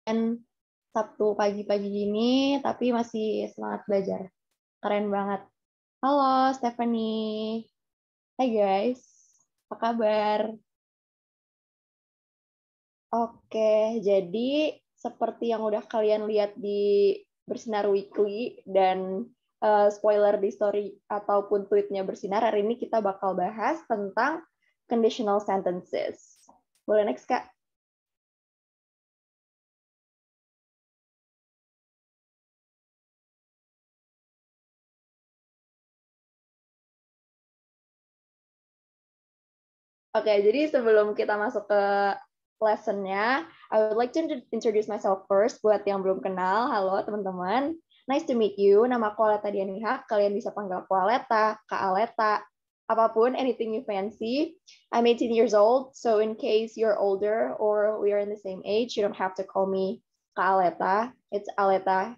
Sabtu pagi-pagi gini, tapi masih semangat belajar. Keren banget. Halo, Stephanie. Hai guys, apa kabar? Oke, jadi seperti yang udah kalian lihat di Bersinar Weekly dan spoiler di story ataupun tweetnya Bersinar, hari ini kita bakal bahas tentang conditional sentences. Boleh next, Kak? Oke, jadi sebelum kita masuk ke lessonnya, I would like to introduce myself first buat yang belum kenal. Halo teman-teman, nice to meet you. Nama aku Aleta Dianiha. Kalian bisa panggil aku Aleta, Kak Aleta, apapun, anything you fancy. I'm 18 years old, so in case you're older or we are in the same age, you don't have to call me Kak Aleta. It's Aleta.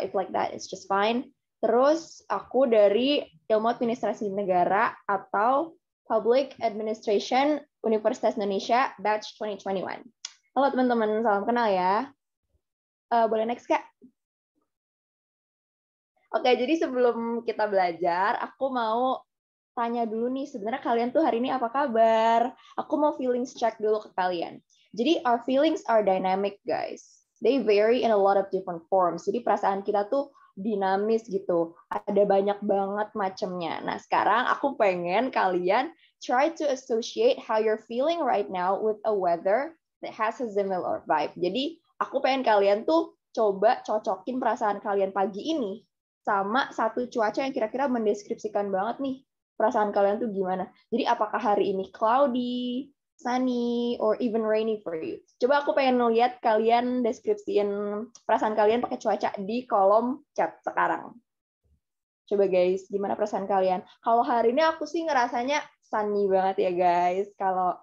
It's like that. It's just fine. Terus aku dari Ilmu Administrasi Negara atau Public Administration Universitas Indonesia Batch 2021. Halo teman-teman, salam kenal ya. Boleh next, Kak? Oke, jadi sebelum kita belajar, aku mau tanya dulu nih, sebenarnya kalian tuh hari ini apa kabar? Aku mau feelings check dulu ke kalian. Jadi our feelings are dynamic, guys. They vary in a lot of different forms. Jadi perasaan kita tuh dinamis gitu. Ada banyak banget macamnya. Nah, sekarang aku pengen kalian try to associate how you're feeling right now with a weather that has a similar vibe. Jadi aku pengen kalian tuh coba cocokin perasaan kalian pagi ini sama satu cuaca yang kira-kira mendeskripsikan banget nih perasaan kalian tuh gimana. Jadi apakah hari ini cloudy, sunny, or even rainy for you? Coba aku pengen ngeliat kalian deskripsiin perasaan kalian pakai cuaca di kolom chat sekarang. Coba guys, gimana perasaan kalian? Kalau hari ini aku sih ngerasanya sunny banget ya guys. Kalau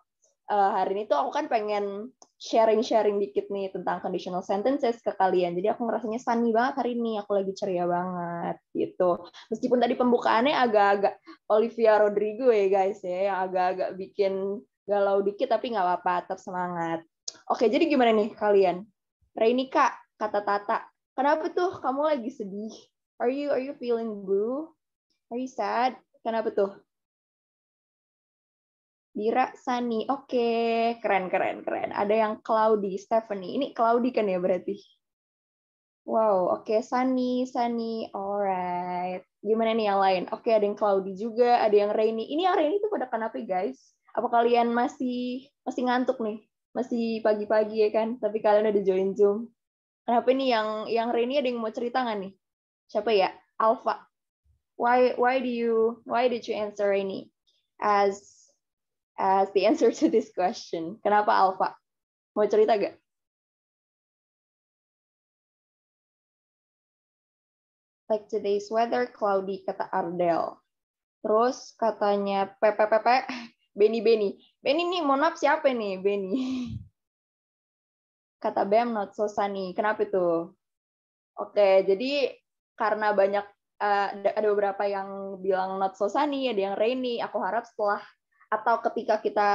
hari ini tuh aku kan pengen sharing-sharing dikit nih tentang conditional sentences ke kalian. Jadi aku ngerasanya sunny banget hari ini. Aku lagi ceria banget gitu. Meskipun tadi pembukaannya agak-agak Olivia Rodrigo ya guys ya, yang agak-agak bikin galau dikit tapi nggak apa-apa, tetap semangat. Oke, jadi gimana nih kalian? Rainy Kak, kata Tata. Kenapa tuh kamu lagi sedih? Are you feeling blue? Are you sad? Kenapa tuh? Dira, Sunny. Oke, keren, keren, keren. Ada yang cloudy, Stephanie. Ini cloudy kan ya berarti? Wow, oke. Sunny, Sunny. Alright. Gimana nih yang lain? Oke, ada yang cloudy juga, ada yang rainy. Ini yang rainy tuh pada kenapa, guys? Apa kalian masih ngantuk nih? Masih pagi-pagi ya kan? Tapi kalian udah join Zoom. Kenapa nih yang rainy ada yang mau cerita nggak nih? Siapa ya? Alpha. Why did you answer rainy as the answer to this question? Kenapa Alpha? Mau cerita gak? Like today's weather cloudy, kata Ardell. Terus katanya Pepe, Benny. Benny nih, mohon maaf siapa nih Benny? Kata Bam not so sunny. Kenapa itu? Oke, jadi karena banyak ada beberapa yang bilang not so sunny, ada yang rainy. Aku harap setelah atau ketika kita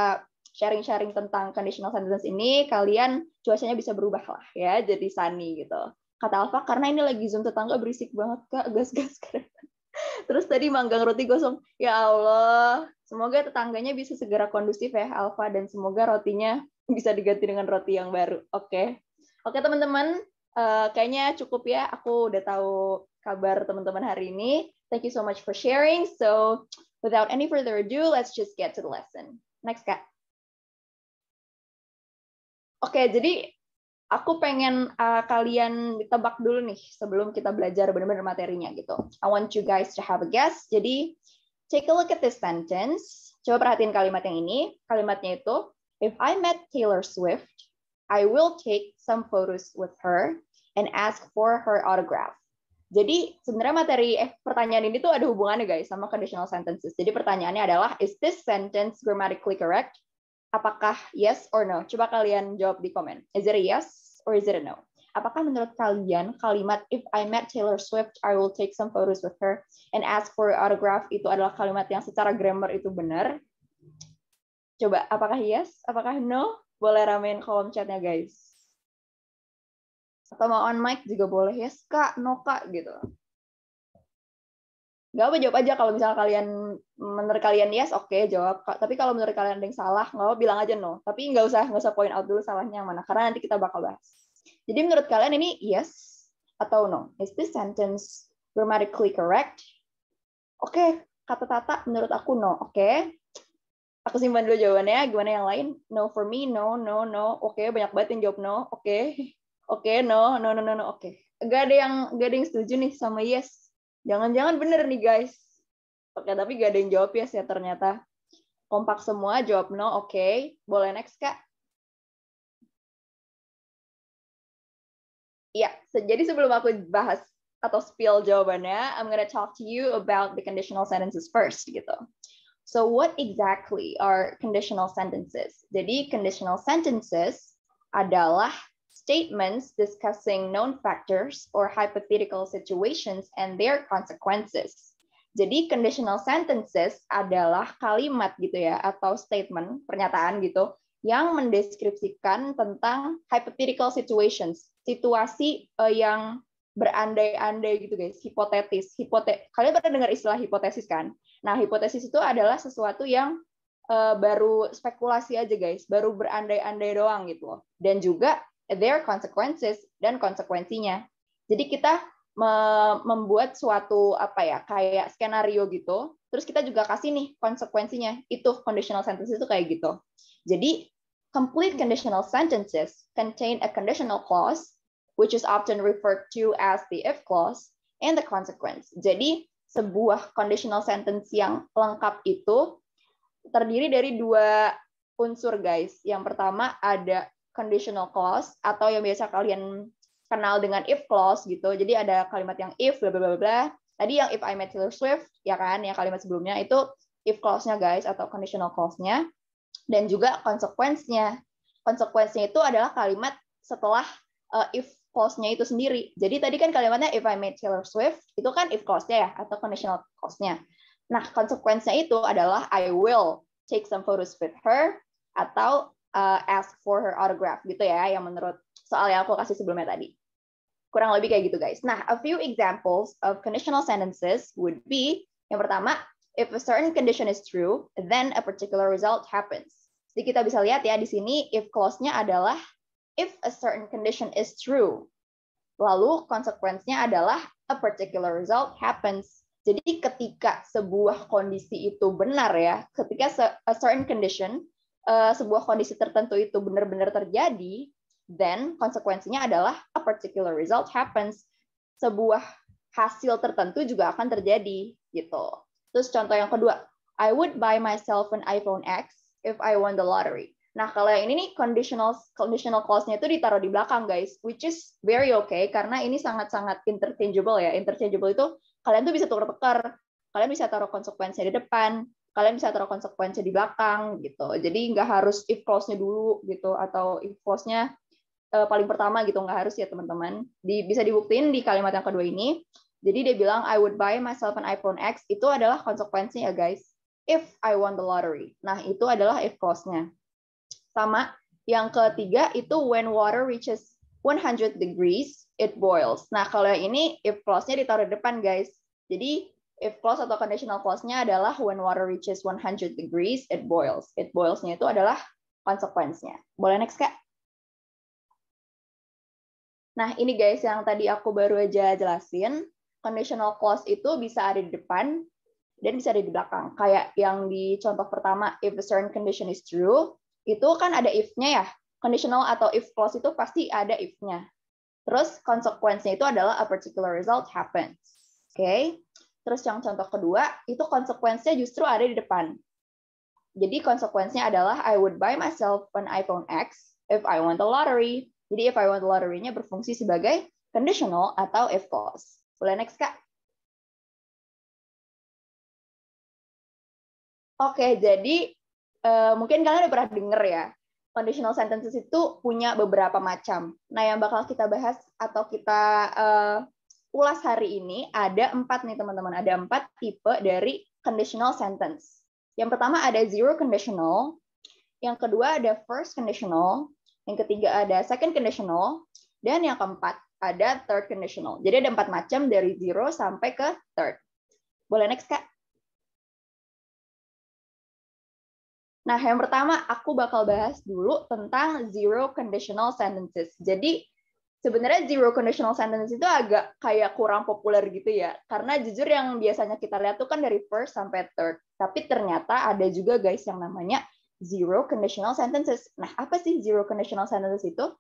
sharing-sharing tentang conditional sentence ini, kalian cuacanya bisa berubah lah ya, jadi sunny gitu. Kata Alfa, karena ini lagi Zoom tetangga berisik banget, Kak. Gas-gas. Terus tadi manggang roti gosong. Ya Allah, semoga tetangganya bisa segera kondusif ya, Alfa, dan semoga rotinya bisa diganti dengan roti yang baru. Oke. Oke, teman-teman. Kayaknya cukup ya. Aku udah tahu kabar teman-teman hari ini. Thank you so much for sharing. So, without any further ado, let's just get to the lesson. Next, Kak. Oke, jadi aku pengen kalian tebak dulu nih sebelum kita belajar benar-benar materinya gitu. I want you guys to have a guess. Jadi, take a look at this sentence. Coba perhatiin kalimat yang ini. Kalimatnya itu, if I met Taylor Swift, I will take some photos with her and ask for her autograph. Jadi sebenarnya pertanyaan ini tuh ada hubungannya guys sama conditional sentences. Jadi pertanyaannya adalah, is this sentence grammatically correct? Apakah yes or no? Coba kalian jawab di komen. Is it a yes or is it a no? Apakah menurut kalian kalimat if I met Taylor Swift, I will take some photos with her and ask for autograph itu adalah kalimat yang secara grammar itu benar? Coba, apakah yes? Apakah no? Boleh ramein kolom chatnya guys. Atau mau on mic juga boleh, yes Kak, no Kak, gitu. Nggak apa, jawab aja. Kalau misalnya menurut kalian yes, oke, jawab. Tapi kalau menurut kalian ada yang salah, nggak apa, bilang aja no. Tapi nggak usah point out dulu salahnya yang mana, karena nanti kita bakal bahas. Jadi menurut kalian ini yes atau no? Is this sentence grammatically correct? Oke, kata Tata menurut aku no. Oke. Aku simpan dulu jawabannya. Gimana yang lain? No for me, no, no, no. Oke, banyak banget yang jawab no. Oke. Oke, no, no, no, no, no. Oke. Gak ada yang setuju nih sama yes. Jangan-jangan bener nih guys. Oke, tapi gak ada yang jawab yes ya ternyata. Kompak semua jawab no. Oke. Boleh next Kak? Iya, jadi sebelum aku bahas atau spill jawabannya, I'm gonna talk to you about the conditional sentences first gitu. So what exactly are conditional sentences? Jadi conditional sentences adalah statements discussing known factors or hypothetical situations and their consequences. Jadi conditional sentences adalah kalimat gitu ya, atau statement, pernyataan gitu, yang mendeskripsikan tentang hypothetical situations, situasi yang berandai-andai gitu guys, hipotetis. Kalian pernah dengar istilah hipotesis kan? Nah, hipotesis itu adalah sesuatu yang baru spekulasi aja guys, baru berandai-andai doang gitu loh. Dan juga their consequences dan konsekuensinya. Jadi kita membuat suatu kayak skenario gitu, terus kita juga kasih nih konsekuensinya. Itu conditional sentences itu kayak gitu. Jadi complete conditional sentences contain a conditional clause which is often referred to as the if clause and the consequence. Jadi sebuah conditional sentence yang lengkap itu terdiri dari dua unsur guys. Yang pertama ada conditional clause atau yang biasa kalian kenal dengan if clause gitu. Jadi ada kalimat yang if bla bla bla. Tadi yang if I met Taylor Swift ya kan, yang kalimat sebelumnya itu if clause-nya guys atau conditional clause-nya. Dan juga konsekuensinya. Konsekuensinya itu adalah kalimat setelah if clause-nya itu sendiri. Jadi tadi kan kalimatnya if I met Taylor Swift itu kan if clause-nya ya atau conditional clause-nya. Nah, konsekuensinya itu adalah I will take some photos with her atau ask for her autograph gitu ya, yang menurut soal yang aku kasih sebelumnya tadi. Kurang lebih kayak gitu guys. Nah, a few examples of conditional sentences would be, yang pertama, if a certain condition is true, then a particular result happens. Jadi kita bisa lihat ya di sini if clause-nya adalah if a certain condition is true. Lalu konsekuensinya adalah a particular result happens. Jadi ketika sebuah kondisi itu benar ya, ketika a certain condition, sebuah kondisi tertentu itu benar-benar terjadi, then konsekuensinya adalah a particular result happens. Sebuah hasil tertentu juga akan terjadi gitu. Terus contoh yang kedua, I would buy myself an iPhone X if I won the lottery. Nah, kalau yang ini nih conditional clause-nya itu ditaruh di belakang guys, which is very okay karena ini sangat-sangat interchangeable ya. Interchangeable itu kalian tuh bisa tukar-tukar. Kalian bisa taruh konsekuensinya di depan, kalian bisa taruh konsekuensinya di belakang gitu. Jadi nggak harus if clause-nya dulu gitu atau if clause-nya paling pertama gitu, nggak harus ya teman-teman. Bisa dibuktiin di kalimat yang kedua ini. Jadi dia bilang I would buy myself an iPhone X, itu adalah konsekuensinya ya guys. If I won the lottery. Nah, itu adalah if clause-nya. Sama yang ketiga itu when water reaches 100 degrees it boils. Nah, kalau yang ini if clause-nya ditaruh di depan guys. Jadi if clause atau conditional clause-nya adalah when water reaches 100 degrees it boils. It boils-nya itu adalah konsekuensinya. Boleh next Kak? Nah, ini guys yang tadi aku baru aja jelasin. Conditional clause itu bisa ada di depan dan bisa ada di belakang. Kayak yang di contoh pertama, if a certain condition is true, itu kan ada if-nya ya. Conditional atau if clause itu pasti ada if-nya. Terus konsekuensinya itu adalah a particular result happens. Oke. Terus yang contoh kedua, itu konsekuensinya justru ada di depan. Jadi konsekuensinya adalah I would buy myself an iPhone X if I won the lottery. Jadi if I won the lottery-nya berfungsi sebagai conditional atau if clause. Boleh next, Kak? Oke, jadi mungkin kalian udah pernah denger ya, conditional sentences itu punya beberapa macam. Nah, yang bakal kita bahas atau kita ulas hari ini ada 4 nih teman-teman. Ada 4 tipe dari conditional sentence. Yang pertama ada zero conditional, yang kedua ada first conditional, yang ketiga ada second conditional, Dan yang keempat, ada third conditional. Jadi ada 4 macam dari zero sampai ke third. Boleh next, Kak? Nah, yang pertama aku bakal bahas dulu tentang zero conditional sentences. Jadi, sebenarnya zero conditional sentence itu agak kayak kurang populer gitu ya. Karena jujur yang biasanya kita lihat tuh kan dari first sampai third. Tapi ternyata ada juga guys yang namanya zero conditional sentences. Nah, apa sih zero conditional sentences itu?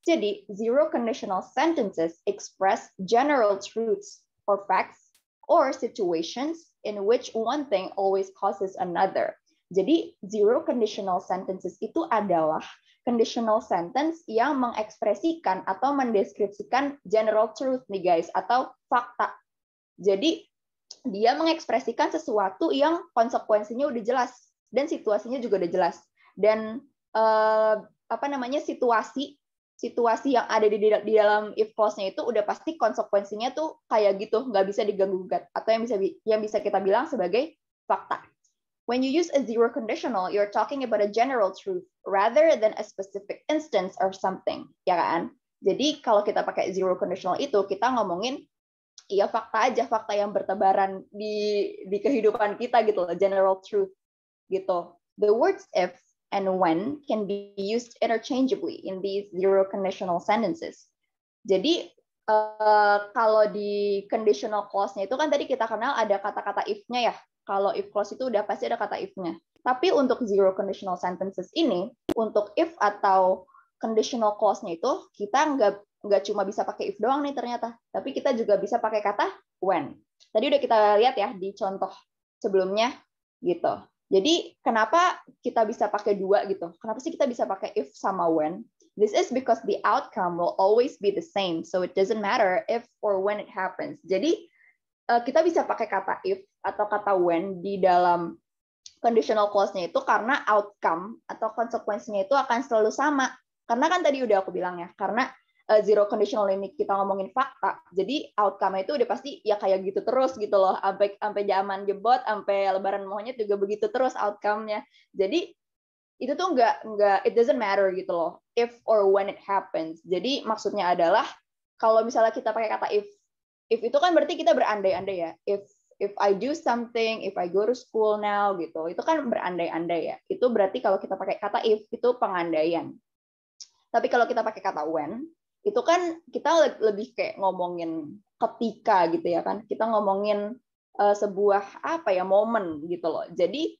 Jadi, zero conditional sentences express general truths or facts or situations in which one thing always causes another. Jadi, zero conditional sentences itu adalah conditional sentence yang mengekspresikan atau mendeskripsikan general truth nih guys, atau fakta. Jadi, dia mengekspresikan sesuatu yang konsekuensinya udah jelas dan situasinya juga udah jelas. Dan situasi yang ada di dalam if clause-nya itu udah pasti konsekuensinya tuh kayak gitu, nggak bisa diganggu-gugat, atau yang bisa kita bilang sebagai fakta. When you use a zero conditional, you're talking about a general truth rather than a specific instance or something, ya kan? Jadi kalau kita pakai zero conditional itu, kita ngomongin ya fakta aja, fakta yang bertebaran di kehidupan kita gitu loh, general truth gitu. The words if and when can be used interchangeably in these zero conditional sentences. Jadi kalau di conditional clause-nya itu kan tadi kita kenal ada kata-kata if-nya ya. Kalau if clause itu udah pasti ada kata if-nya. Tapi untuk zero conditional sentences ini, untuk if atau conditional clause-nya itu, kita nggak cuma bisa pakai if doang nih ternyata, tapi kita juga bisa pakai kata when. Tadi udah kita lihat ya di contoh sebelumnya gitu. Jadi kenapa kita bisa pakai dua gitu? Kenapa sih kita bisa pakai if sama when? This is because the outcome will always be the same, so it doesn't matter if or when it happens. Jadi kita bisa pakai kata if atau kata when di dalam conditional clause-nya itu karena outcome atau konsekuensinya itu akan selalu sama. Karena kan tadi udah aku bilang ya, karena zero conditional ini kita ngomongin fakta, jadi outcome-nya itu udah pasti ya kayak gitu terus gitu loh, sampai zaman jebot, sampai lebaran monyet juga begitu terus outcome-nya. Jadi itu tuh nggak it doesn't matter gitu loh, if or when it happens. Jadi maksudnya adalah kalau misalnya kita pakai kata if itu kan berarti kita berandai-andai ya. If I do something, if I go to school now gitu, itu kan berandai-andai ya. Itu berarti kalau kita pakai kata if itu pengandaian. Tapi kalau kita pakai kata when, itu kan kita lebih kayak ngomongin ketika gitu ya kan. Kita ngomongin sebuah momen gitu loh. Jadi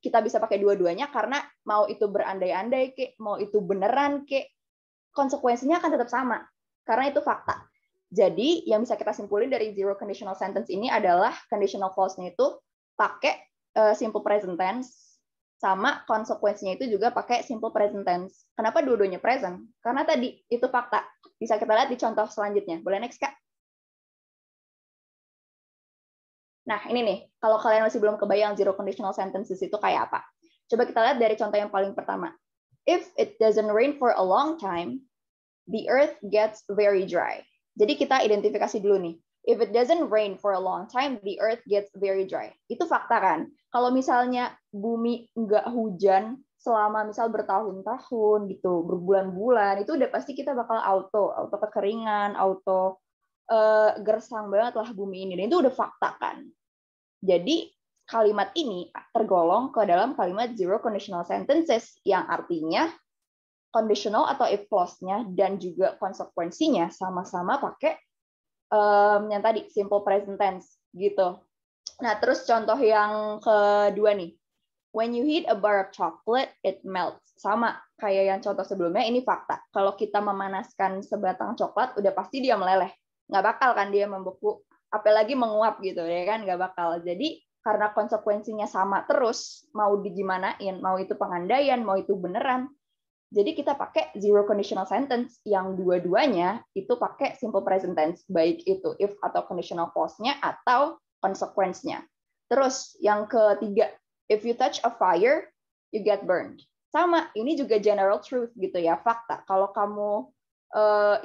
kita bisa pakai dua-duanya karena mau itu berandai-andai kek, mau itu beneran kek, konsekuensinya akan tetap sama karena itu fakta. Jadi yang bisa kita simpulin dari zero conditional sentence ini adalah conditional clause-nya itu pakai simple present tense, sama konsekuensinya itu juga pakai simple present tense. Kenapa dua-duanya present? Karena tadi itu fakta. Bisa kita lihat di contoh selanjutnya. Boleh next, Kak? Nah, ini nih. Kalau kalian masih belum kebayang zero conditional sentences itu kayak apa. Coba kita lihat dari contoh yang paling pertama. If it doesn't rain for a long time, the earth gets very dry. Jadi kita identifikasi dulu nih. If it doesn't rain for a long time, the earth gets very dry. Itu fakta kan? Kalau misalnya bumi nggak hujan selama misal bertahun-tahun gitu, berbulan-bulan, itu udah pasti kita bakal auto kekeringan, auto gersang banget lah bumi ini. Dan itu udah fakta kan? Jadi kalimat ini tergolong ke dalam kalimat zero conditional sentences yang artinya conditional atau if clause-nya dan juga konsekuensinya sama-sama pakai yang tadi simple present tense gitu. Nah, terus contoh yang kedua nih. When you heat a bar of chocolate, it melts. Sama kayak yang contoh sebelumnya, ini fakta. Kalau kita memanaskan sebatang coklat, udah pasti dia meleleh. Nggak bakal kan dia membeku, apalagi menguap gitu ya kan, nggak bakal. Jadi karena konsekuensinya sama terus, mau digimanain, mau itu pengandaian, mau itu beneran, jadi kita pakai zero conditional sentence yang dua-duanya itu pakai simple present tense, baik itu if atau conditional clause-nya atau konsekuensinya. Terus yang ketiga, if you touch a fire, you get burned. Sama, ini juga general truth gitu ya, fakta. Kalau kamu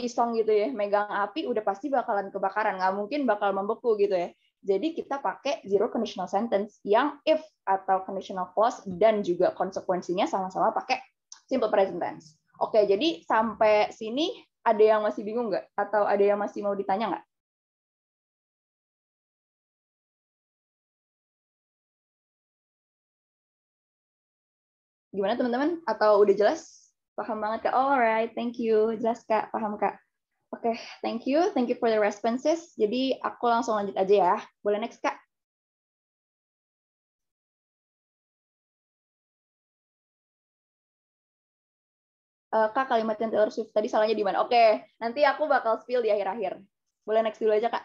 iseng gitu ya, megang api, udah pasti bakalan kebakaran, nggak mungkin bakal membeku gitu ya. Jadi kita pakai zero conditional sentence yang if atau conditional clause dan juga konsekuensinya sama-sama pakai simple present tense. Oke, jadi sampai sini ada yang masih bingung nggak? Atau ada yang masih mau ditanya nggak? Gimana teman-teman? Atau udah jelas? Paham banget Kak? Alright, thank you. Jelas Kak, paham Kak. Oke, thank you. Thank you for the responses. Jadi aku langsung lanjut aja ya. Boleh next Kak? Kak, kalimat yang Taylor Swift tadi salahnya di mana? Oke, nanti aku bakal spill di akhir-akhir. Boleh next dulu aja Kak?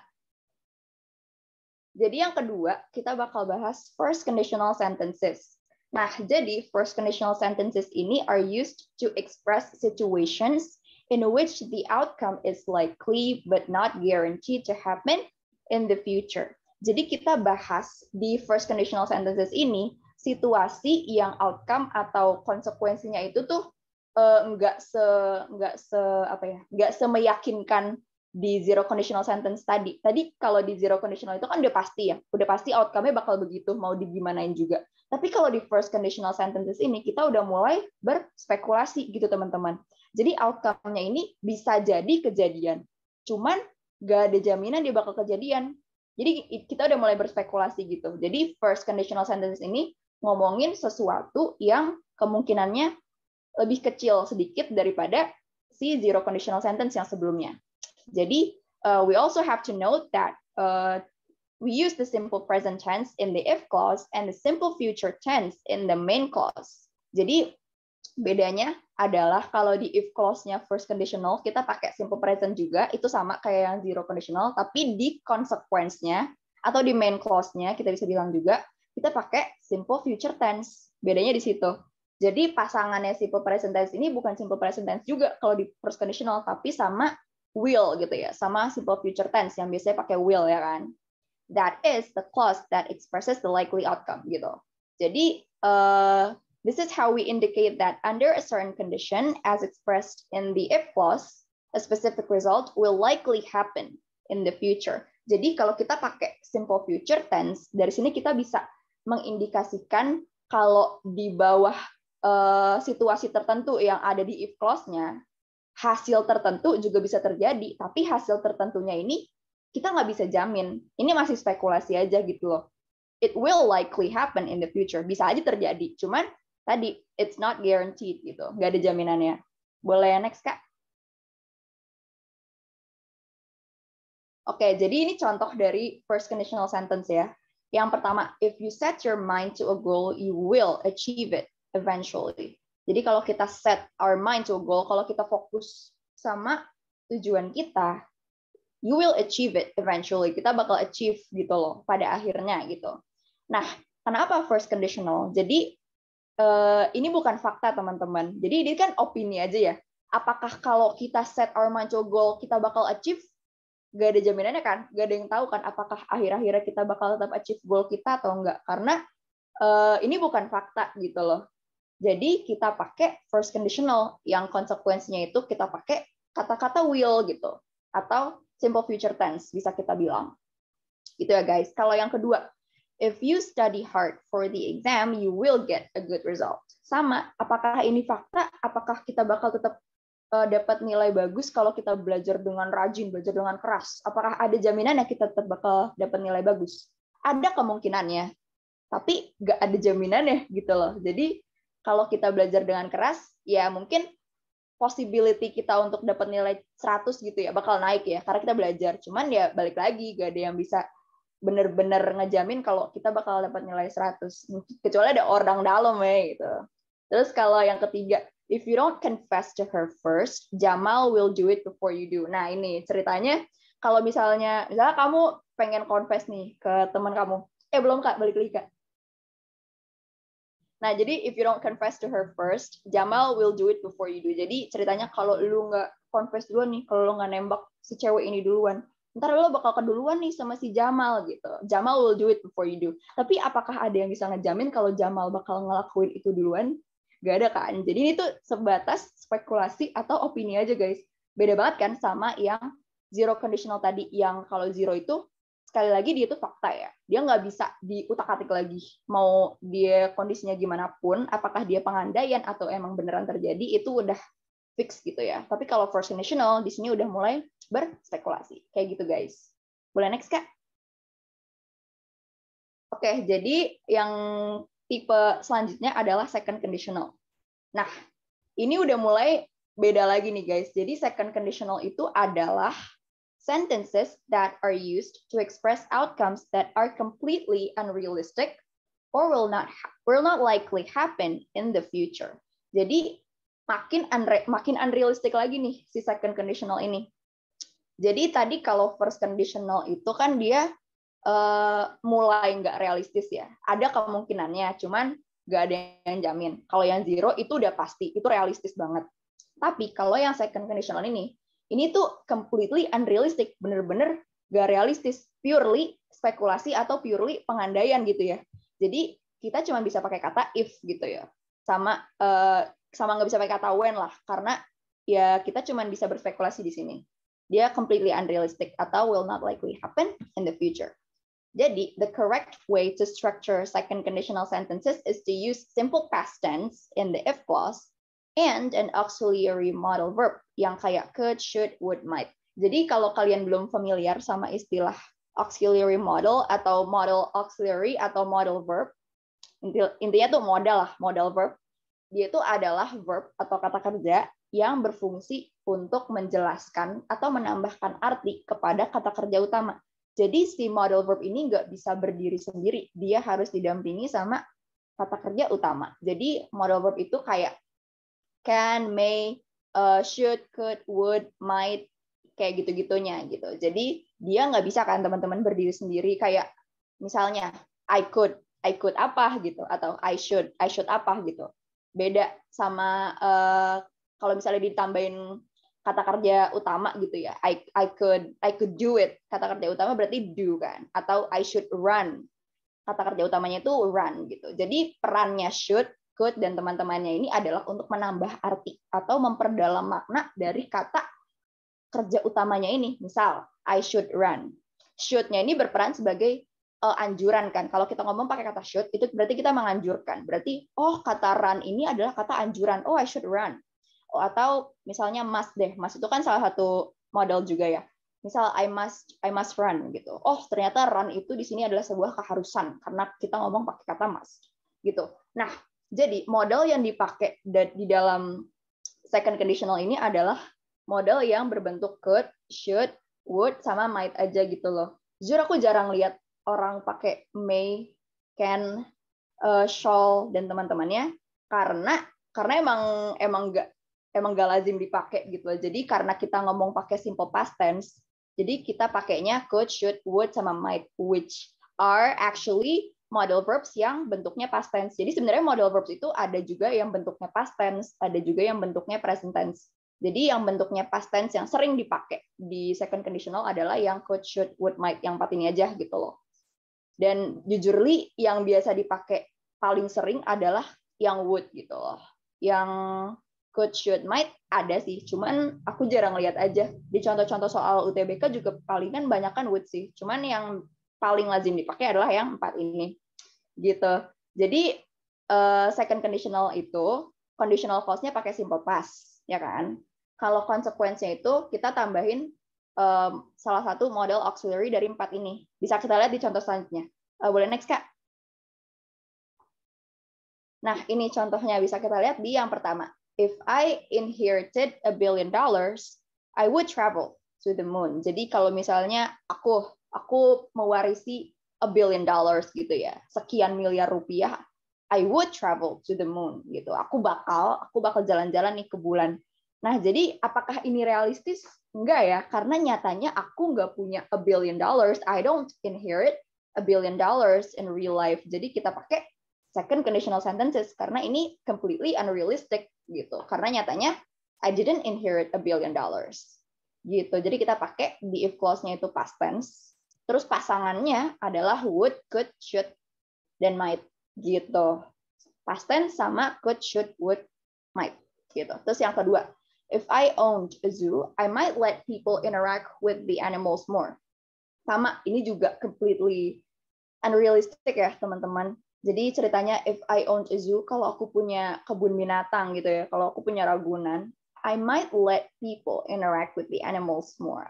Jadi yang kedua, kita bakal bahas first conditional sentences. Nah, jadi first conditional sentences ini are used to express situations in which the outcome is likely but not guaranteed to happen in the future. Jadi kita bahas di first conditional sentences ini situasi yang outcome atau konsekuensinya itu tuh nggak semeyakinkan di zero conditional sentence tadi. Tadi kalau di zero conditional itu kan udah pasti ya, udah pasti outcome-nya bakal begitu, mau digimanain juga. Tapi kalau di first conditional sentences ini, kita udah mulai berspekulasi gitu teman-teman. Jadi outcome-nya ini bisa jadi kejadian. Cuman nggak ada jaminan dia bakal kejadian. Jadi kita udah mulai berspekulasi gitu. Jadi first conditional sentence ini ngomongin sesuatu yang kemungkinannya lebih kecil sedikit daripada si zero conditional sentence yang sebelumnya. Jadi, we also have to note that we use the simple present tense in the if clause and the simple future tense in the main clause. Jadi, bedanya adalah kalau di if clause-nya first conditional, kita pakai simple present juga, itu sama kayak yang zero conditional, tapi di consequence-nya atau di main clause-nya, kita bisa bilang juga, kita pakai simple future tense. Bedanya di situ. Jadi, pasangannya simple present tense ini bukan simple present tense juga kalau di first conditional, tapi sama will gitu ya, sama simple future tense yang biasanya pakai will ya kan. That is the clause that expresses the likely outcome gitu. Jadi this is how we indicate that under a certain condition as expressed in the if clause, a specific result will likely happen in the future. Jadi kalau kita pakai simple future tense, dari sini kita bisa mengindikasikan kalau di bawah situasi tertentu yang ada di if clause-nya, hasil tertentu juga bisa terjadi, tapi hasil tertentunya ini kita nggak bisa jamin. Ini masih spekulasi aja gitu loh. It will likely happen in the future. Bisa aja terjadi. Cuman tadi, it's not guaranteed gitu. Nggak ada jaminannya. Boleh next, Kak? Oke, jadi ini contoh dari first conditional sentence ya. Yang pertama, if you set your mind to a goal, you will achieve it eventually. Jadi kalau kita set our mind to a goal, kalau kita fokus sama tujuan kita, you will achieve it eventually. Kita bakal achieve gitu loh pada akhirnya gitu. Nah, kenapa first conditional? Jadi ini bukan fakta teman-teman. Jadi ini kan opini aja ya. Apakah kalau kita set our mind to a goal kita bakal achieve? Gak ada jaminannya kan? Gak ada yang tahu kan apakah akhir-akhirnya kita bakal tetap achieve goal kita atau enggak? Karena ini bukan fakta gitu loh. Jadi kita pakai first conditional yang konsekuensinya itu kita pakai kata-kata will gitu atau simple future tense bisa kita bilang. Gitu ya guys. Kalau yang kedua, if you study hard for the exam, you will get a good result. Sama, apakah ini fakta? Apakah kita bakal tetap dapat nilai bagus kalau kita belajar dengan rajin, belajar dengan keras? Apakah ada jaminan ya kita tetap bakal dapat nilai bagus? Ada kemungkinannya, tapi nggak ada jaminannya gitu loh. Jadi kalau kita belajar dengan keras, ya mungkin possibility kita untuk dapat nilai 100 gitu ya, bakal naik ya, karena kita belajar. Cuman ya balik lagi, gak ada yang bisa benar-benar ngejamin kalau kita bakal dapat nilai 100. Kecuali ada orang dalam ya gitu. Terus kalau yang ketiga, if you don't confess to her first, Jamal will do it before you do. Nah ini ceritanya, kalau misalnya kamu pengen confess nih ke teman kamu, belum Kak, balik lagi Kak. Nah, jadi if you don't confess to her first, Jamal will do it before you do. Jadi ceritanya kalau lu nggak confess duluan nih, kalau lu nggak nembak si cewek ini duluan, ntar lu bakal keduluan nih sama si Jamal gitu. Jamal will do it before you do. Tapi apakah ada yang bisa ngejamin kalau Jamal bakal ngelakuin itu duluan? Gak ada kan. Jadi ini tuh sebatas spekulasi atau opini aja guys. Beda banget kan sama yang zero conditional tadi. Yang kalau zero itu sekali lagi dia itu fakta ya. Dia nggak bisa diutak-atik lagi. Mau dia kondisinya gimana pun, apakah dia pengandaian atau emang beneran terjadi, itu udah fix gitu ya. Tapi kalau first conditional di sini udah mulai berspekulasi. Kayak gitu guys. Boleh next Kak? Oke, jadi yang tipe selanjutnya adalah second conditional. Nah, ini udah mulai beda lagi nih guys. Jadi second conditional itu adalah sentences that are used to express outcomes that are completely unrealistic or will not likely happen in the future. Jadi makin unrealistic lagi nih si second conditional ini. Jadi tadi kalau first conditional itu kan dia mulai nggak realistis ya. Ada kemungkinannya, cuman nggak ada yang jamin. Kalau yang zero itu udah pasti, itu realistis banget. Tapi kalau yang second conditional ini tuh completely unrealistic, bener-bener nggak realistis, purely spekulasi atau purely pengandaian gitu ya. Jadi kita cuma bisa pakai kata if gitu ya, sama nggak bisa pakai kata when lah, karena ya kita cuma bisa berspekulasi di sini. Dia completely unrealistic atau will not likely happen in the future. Jadi the correct way to structure second conditional sentences is to use simple past tense in the if clause and an auxiliary modal verb yang kayak could, should, would, might. Jadi kalau kalian belum familiar sama istilah auxiliary modal atau modal auxiliary atau modal verb, intinya tuh modal verb. Dia itu adalah verb atau kata kerja yang berfungsi untuk menjelaskan atau menambahkan arti kepada kata kerja utama. Jadi si modal verb ini nggak bisa berdiri sendiri, dia harus didampingi sama kata kerja utama. Jadi modal verb itu kayak can, may, should, could, would, might, kayak gitu-gitunya gitu. Jadi dia nggak bisa kan teman-teman berdiri sendiri kayak misalnya I could apa gitu, atau I should apa gitu. Beda sama kalau misalnya ditambahin kata kerja utama gitu ya, I could do it, kata kerja utama berarti do kan, atau I should run, kata kerja utamanya itu run gitu. Jadi perannya should, could, dan teman-temannya ini adalah untuk menambah arti atau memperdalam makna dari kata kerja utamanya ini. Misal I should run, should-nya ini berperan sebagai anjuran kan. Kalau kita ngomong pakai kata should, itu berarti kita menganjurkan. Berarti, oh kata run ini adalah kata anjuran. Oh, I should run. Oh, atau misalnya must deh. Must itu kan salah satu model juga ya. Misal I must run gitu. Oh, ternyata run itu di sini adalah sebuah keharusan karena kita ngomong pakai kata must gitu. Nah, jadi model yang dipakai di dalam second conditional ini adalah model yang berbentuk could, should, would, sama might aja gitu loh. Jujur aku jarang lihat orang pakai may, can, shall, dan teman-temannya karena emang nggak lazim dipakai gitu. Jadi karena kita ngomong pakai simple past tense, jadi kita pakainya could, should, would, sama might, which are actually modal verbs yang bentuknya past tense. Jadi sebenarnya modal verbs itu ada juga yang bentuknya past tense, ada juga yang bentuknya present tense. Jadi yang bentuknya past tense yang sering dipakai di second conditional adalah yang could, should, would, might, yang 4 ini aja gitu loh. Dan jujurly yang biasa dipakai paling sering adalah yang would gitu loh. Yang could, should, might ada sih, cuman aku jarang lihat aja. Di contoh-contoh soal UTBK juga palingan banyak kan would sih. Cuman yang paling lazim dipakai adalah yang 4 ini. Gitu. Jadi second conditional itu conditional clause-nya pakai simple past, ya kan? Kalau konsekuensinya itu kita tambahin salah satu model auxiliary dari 4 ini. Bisa kita lihat di contoh selanjutnya. Boleh next, Kak? Nah, ini contohnya bisa kita lihat di yang pertama. If I inherited $1 billion, I would travel to the moon. Jadi kalau misalnya aku mewarisi $1 billion gitu ya, sekian miliar rupiah, I would travel to the moon gitu. Aku bakal jalan-jalan nih ke bulan. Nah, jadi apakah ini realistis? Enggak ya, karena nyatanya aku nggak punya $1 billion. I don't inherit $1 billion in real life. Jadi kita pakai second conditional sentences karena ini completely unrealistic gitu. Karena nyatanya I didn't inherit $1 billion. Gitu. Jadi kita pakai di if clause-nya itu past tense. Terus pasangannya adalah would, could, should, dan might gitu. Past tense sama could, should, would, might gitu. Terus yang kedua, if I owned a zoo, I might let people interact with the animals more. Sama, ini juga completely unrealistic ya, teman-teman. Jadi ceritanya if I owned a zoo, kalau aku punya kebun binatang gitu ya, kalau aku punya Ragunan, I might let people interact with the animals more.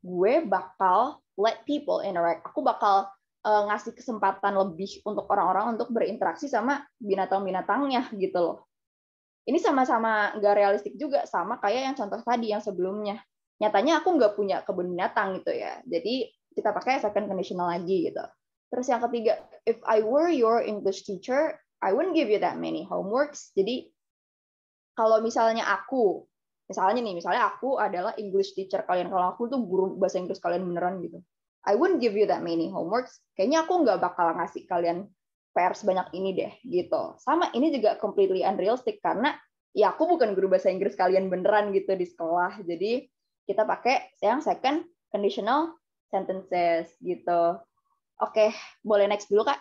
Gue bakal let people interact. Aku bakal ngasih kesempatan lebih untuk orang-orang untuk berinteraksi sama binatang-binatangnya gitu loh. Ini sama-sama nggak realistik juga, sama kayak yang contoh tadi yang sebelumnya. Nyatanya aku nggak punya kebun binatang gitu ya. Jadi kita pakai second conditional lagi gitu. Terus yang ketiga, if I were your English teacher, I wouldn't give you that many homeworks. Jadi kalau misalnya aku adalah English teacher kalian, kalau aku tuh guru bahasa Inggris kalian beneran gitu, I wouldn't give you that many homeworks. Kayaknya aku nggak bakal ngasih kalian PR sebanyak ini deh gitu. Sama ini juga completely unrealistic karena ya aku bukan guru bahasa Inggris kalian beneran gitu di sekolah. Jadi kita pakai yang second conditional sentences gitu. Oke, boleh next dulu Kak.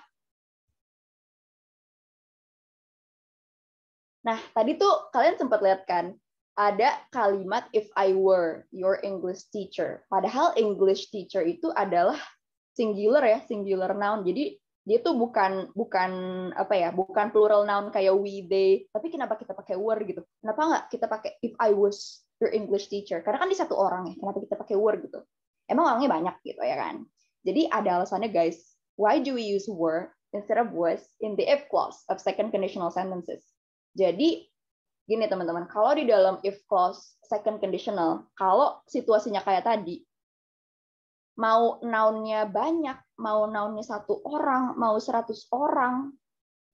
Nah, tadi tuh kalian sempat lihat kan, ada kalimat if I were your English teacher. Padahal English teacher itu adalah singular ya, singular noun. Jadi dia tuh bukan plural noun kayak we, they. Tapi kenapa kita pakai were gitu? Kenapa nggak kita pakai if I was your English teacher? Karena kan di satu orang ya. Kenapa kita pakai were gitu? Emang orangnya banyak gitu ya kan? Jadi ada alasannya guys. Why do we use were instead of was in the if clause of second conditional sentences? Jadi gini teman-teman, kalau di dalam if clause second conditional, kalau situasinya kayak tadi, mau noun-nya banyak, mau noun-nya 1 orang, mau 100 orang,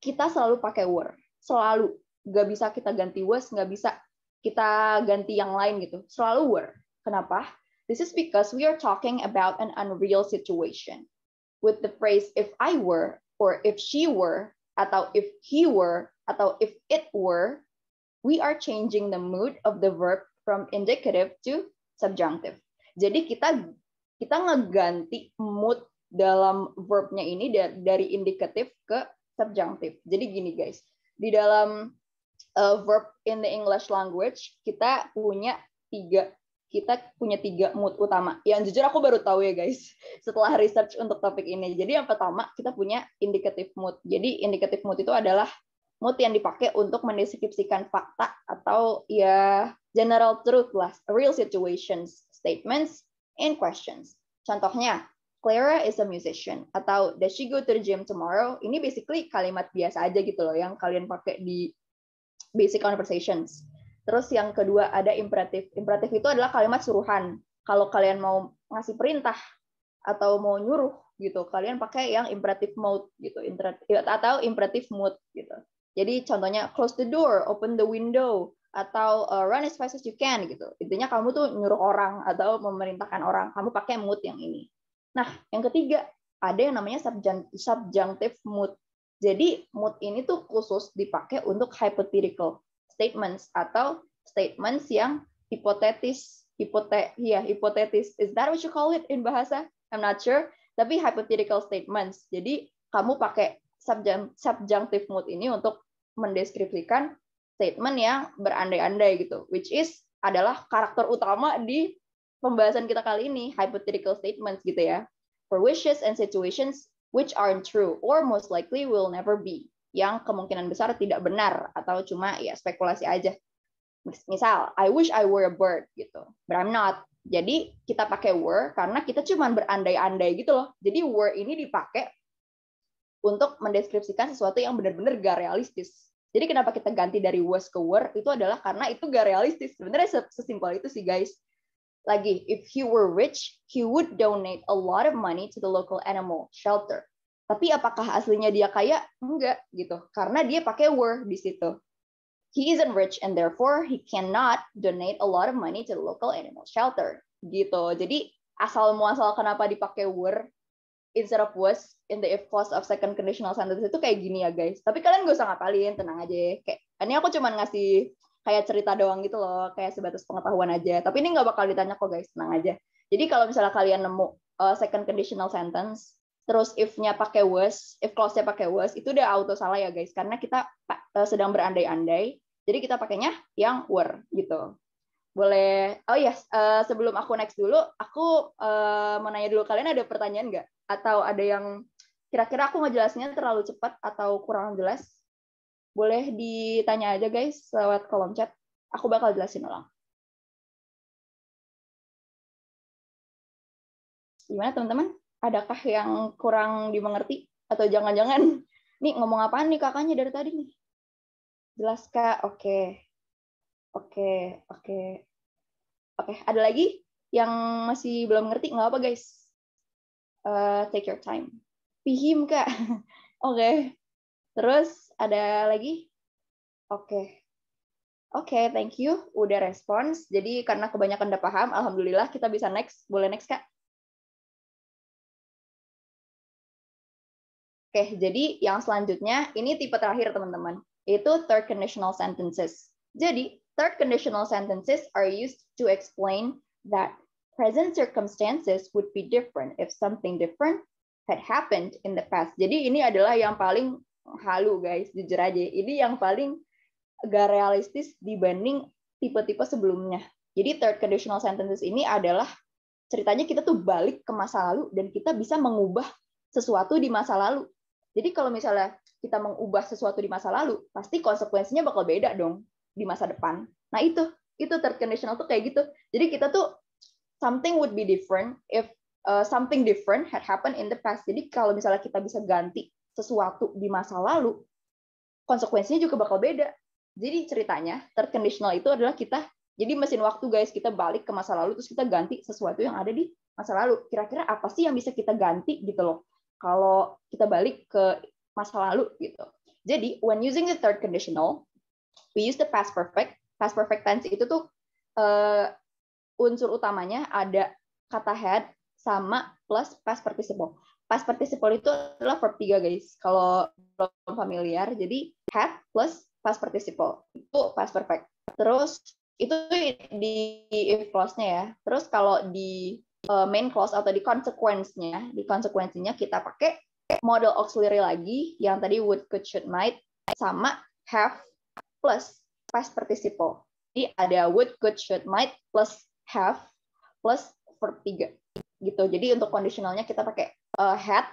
kita selalu pakai were. Selalu. Nggak bisa kita ganti was, nggak bisa kita ganti yang lain gitu. Selalu were. Kenapa? This is because we are talking about an unreal situation. With the phrase if I were, or if she were, atau if he were, atau if it were, we are changing the mood of the verb from indicative to subjunctive. Jadi kita ngeganti mood dalam verbnya ini dari indikatif ke subjunctive. Jadi gini guys, di dalam verb in the English language kita punya tiga mood utama. Yang jujur aku baru tahu ya guys, setelah research untuk topik ini. Jadi yang pertama kita punya indicative mood. Jadi indicative mood itu adalah mood yang dipakai untuk mendeskripsikan fakta atau ya general truth lah, real situations, statements, and questions. Contohnya, Clara is a musician, atau does she go to the gym tomorrow? Ini basically kalimat biasa aja gitu loh, yang kalian pakai di basic conversations. Terus yang kedua ada imperatif. Imperatif itu adalah kalimat suruhan. Kalau kalian mau ngasih perintah atau mau nyuruh gitu, kalian pakai yang imperative mode gitu, atau imperative mood gitu. Jadi contohnya close the door, open the window, atau run as fast as you can gitu. Intinya kamu tuh nyuruh orang atau memerintahkan orang, kamu pakai mood yang ini. Nah, yang ketiga ada yang namanya subjunctive mood. Jadi mood ini tuh khusus dipakai untuk hypothetical statements atau statements yang hipotetis. Hipotetis. Is that what you call it in bahasa? I'm not sure. Tapi hypothetical statements. Jadi kamu pakai subjunctive mood ini untuk mendeskripsikan statement yang berandai-andai gitu, which is adalah karakter utama di pembahasan kita kali ini, hypothetical statements gitu ya. For wishes and situations which aren't true or most likely will never be, yang kemungkinan besar tidak benar atau cuma ya spekulasi aja. Misal, I wish I were a bird gitu, but I'm not. Jadi kita pakai were karena kita cuma berandai-andai gitu loh. Jadi were ini dipakai untuk mendeskripsikan sesuatu yang benar-benar gak realistis. Jadi kenapa kita ganti dari was ke were, itu adalah karena itu gak realistis. Sebenarnya sesimpel itu sih guys. Lagi, if he were rich, he would donate a lot of money to the local animal shelter. Tapi apakah aslinya dia kaya? Enggak gitu. Karena dia pakai were di situ. He isn't rich and therefore he cannot donate a lot of money to the local animal shelter. Gitu. Jadi asal muasal kenapa dipakai were instead of was in the if clause of second conditional sentence itu kayak gini ya guys. Tapi kalian gak usah ngapalin, tenang aja. Kayak ini aku cuma ngasih kayak cerita doang gitu loh, kayak sebatas pengetahuan aja. Tapi ini nggak bakal ditanya kok guys, tenang aja. Jadi kalau misalnya kalian nemu second conditional sentence, terus if-nya pakai was, if clause-nya pakai was, itu udah auto salah ya guys, karena kita sedang berandai-andai. Jadi kita pakainya yang were gitu. Boleh. Oh yes, sebelum aku next dulu, aku mau nanya dulu, kalian ada pertanyaan nggak? Atau ada yang kira-kira aku ngejelasinnya terlalu cepat atau kurang jelas? Boleh ditanya aja guys lewat kolom chat. Aku bakal jelasin ulang. Gimana teman-teman? Adakah yang kurang dimengerti? Atau jangan-jangan, nih ngomong apaan nih kakaknya dari tadi nih? Jelas Kak? Oke. Oke. Ada lagi yang masih belum ngerti? Nggak apa guys. Take your time. Pihim Kak. Oke. Terus ada lagi? Oke, thank you. Udah respons. Jadi karena kebanyakan udah paham, alhamdulillah kita bisa next. Boleh next, Kak? Oke, jadi yang selanjutnya, ini tipe terakhir, teman-teman. Itu third conditional sentences. Jadi, third conditional sentences are used to explain that present circumstances would be different if something different had happened in the past. Jadi, ini adalah yang paling halu, guys. Jujur aja. Ini yang paling gak realistis dibanding tipe-tipe sebelumnya. Jadi, third conditional sentences ini adalah ceritanya kita tuh balik ke masa lalu dan kita bisa mengubah sesuatu di masa lalu. Jadi kalau misalnya kita mengubah sesuatu di masa lalu, pasti konsekuensinya bakal beda dong di masa depan. Nah itu third conditional tuh kayak gitu. Jadi kita tuh something would be different if something different had happened in the past. Jadi kalau misalnya kita bisa ganti sesuatu di masa lalu, konsekuensinya juga bakal beda. Jadi ceritanya third conditional itu adalah kita jadi mesin waktu guys, kita balik ke masa lalu terus kita ganti sesuatu yang ada di masa lalu. Kira-kira apa sih yang bisa kita ganti gitu loh? Kalau kita balik ke masa lalu gitu. Jadi when using the third conditional, we use the past perfect. Past perfect tense itu tuh unsur utamanya ada kata had sama plus past participle. Past participle itu adalah verb 3 guys. Kalau belum familiar, jadi had plus past participle itu past perfect. Terus itu di if clause-nya ya. Terus kalau di main clause atau di konsekuensinya kita pakai model auxiliary lagi yang tadi would, could, should, might sama have plus past participle. Jadi ada would, could, should, might plus have plus verb 3 gitu. Jadi untuk conditionalnya kita pakai had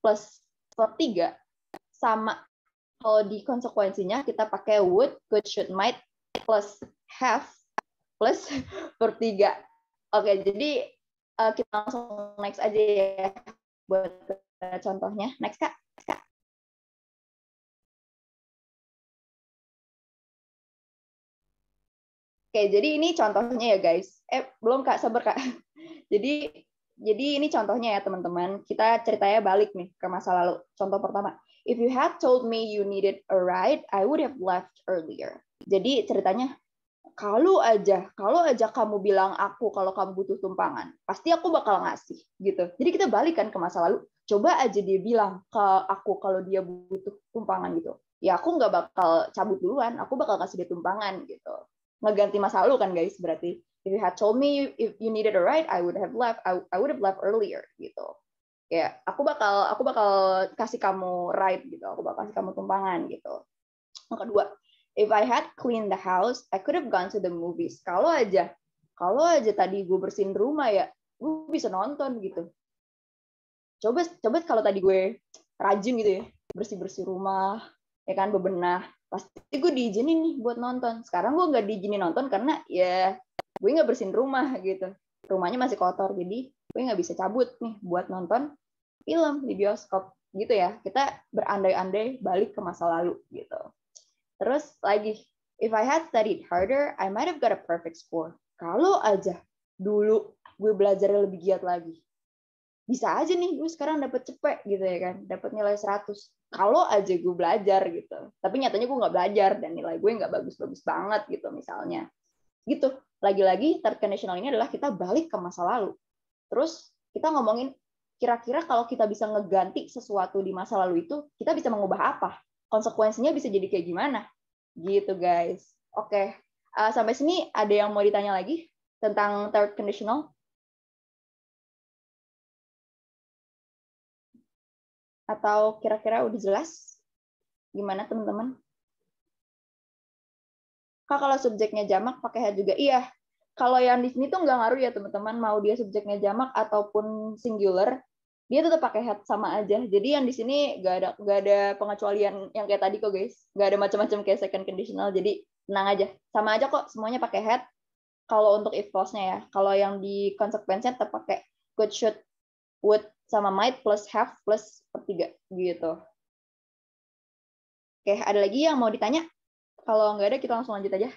plus verb 3 sama kalau di konsekuensinya kita pakai would, could, should, might plus have plus verb 3. Oke, jadi kita langsung next aja ya buat contohnya. Next, Kak. Oke, jadi ini contohnya ya, guys. Belum, Kak. Sabar, Kak. Jadi ini contohnya ya, teman-teman. Kita ceritanya balik nih ke masa lalu. Contoh pertama. If you had told me you needed a ride, I would have left earlier. Jadi ceritanya, kalau aja kamu bilang aku kalau kamu butuh tumpangan, pasti aku bakal ngasih gitu. Jadi kita balikan ke masa lalu. Coba aja dia bilang ke aku kalau dia butuh tumpangan gitu. Ya aku nggak bakal cabut duluan, aku bakal kasih dia tumpangan gitu. Ngeganti masa lalu kan guys, berarti if you had told me if you needed a ride, I would have left earlier gitu. Ya, aku bakal kasih kamu ride gitu. Aku bakal kasih kamu tumpangan gitu. Yang kedua, if I had cleaned the house, I could have gone to the movies. Kalau aja tadi gue bersihin rumah ya, gue bisa nonton gitu. Coba kalau tadi gue rajin gitu ya, bersih rumah, ya kan, bebenah, pasti gue diizinin nih buat nonton. Sekarang gue nggak diizinin nonton karena ya gue nggak bersihin rumah gitu. Rumahnya masih kotor, jadi gue nggak bisa cabut nih buat nonton film di bioskop gitu ya. Kita berandai-andai balik ke masa lalu gitu. Terus lagi, if I had studied harder, I might have got a perfect score. Kalau aja dulu gue belajar lebih giat lagi, bisa aja nih gue sekarang dapat cepet gitu ya kan, dapat nilai 100. Kalau aja gue belajar gitu. Tapi nyatanya gue nggak belajar dan nilai gue nggak bagus-bagus banget gitu misalnya. Gitu. Lagi-lagi third conditional ini adalah kita balik ke masa lalu. Terus kita ngomongin kira-kira kalau kita bisa ngeganti sesuatu di masa lalu itu, kita bisa mengubah apa? Konsekuensinya bisa jadi kayak gimana? Gitu guys. Oke. Sampai sini ada yang mau ditanya lagi tentang third conditional? Atau kira-kira udah jelas? Gimana teman-teman? Kak, kalau subjeknya jamak pakai had juga? Iya. Kalau yang di sini tuh nggak ngaruh ya teman-teman, mau dia subjeknya jamak ataupun singular, dia tetap pakai had sama aja. Jadi yang di sini nggak ada pengecualian yang kayak tadi kok guys. Nggak ada macam-macam kayak second conditional. Jadi Tenang aja, sama aja kok, semuanya pakai had. Kalau untuk if clause-nya ya, kalau yang di consequence-nya tetap pakai could, should, would, sama might plus have plus sepertiga gitu. Oke, ada lagi yang mau ditanya? Kalau nggak ada, kita langsung lanjut aja.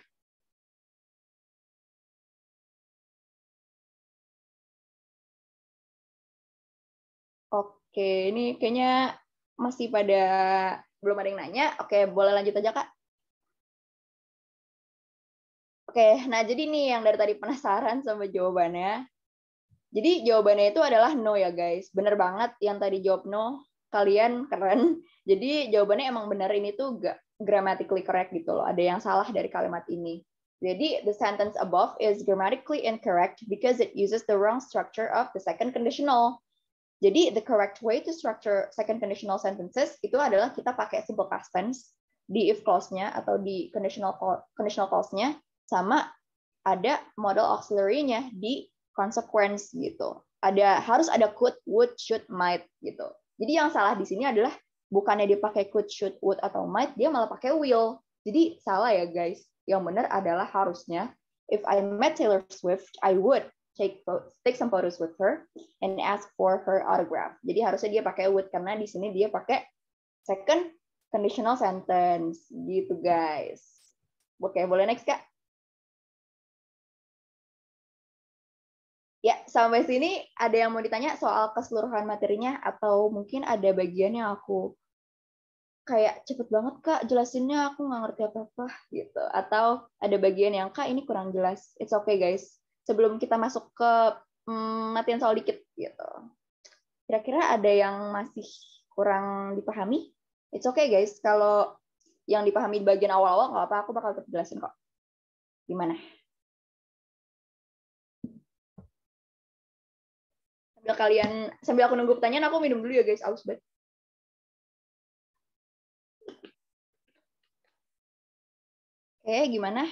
Oke, ini kayaknya masih pada belum ada yang nanya. Oke, boleh lanjut aja, Kak. Oke, nah jadi nih yang dari tadi penasaran sama jawabannya. Jadi jawabannya itu adalah no ya, guys. Bener banget yang tadi jawab no. Kalian keren. Jadi jawabannya emang bener, ini tuh gak grammatically correct gitu loh. Ada yang salah dari kalimat ini. Jadi the sentence above is grammatically incorrect because it uses the wrong structure of the second conditional. Jadi the correct way to structure second conditional sentences itu adalah kita pakai simple past tense di if clause-nya atau di conditional clause-nya, sama ada modal auxiliary-nya di consequence gitu. Harus ada could, would, should, might gitu. Jadi yang salah di sini adalah bukannya dia pakai could, should, would atau might, dia malah pakai will. Jadi salah ya guys. Yang benar adalah harusnya if I met Taylor Swift, I would take some photos with her and ask for her autograph. Jadi harusnya dia pakai would karena di sini dia pakai second conditional sentence gitu guys. Oke, boleh next Kak? Ya, sampai sini ada yang mau ditanya soal keseluruhan materinya atau mungkin ada bagian yang aku kayak cepet banget Kak jelasinnya, aku nggak ngerti apa-apa gitu. Atau ada bagian yang Kak ini kurang jelas. It's okay guys. Sebelum kita masuk ke latihan soal dikit gitu. Kira-kira ada yang masih kurang dipahami? It's okay guys. Kalau yang dipahami di bagian awal-awal nggak apa, aku bakal tetap jelasin kok. Gimana? Sambil aku nunggu pertanyaan, aku minum dulu ya guys, aus banget. Oke, gimana?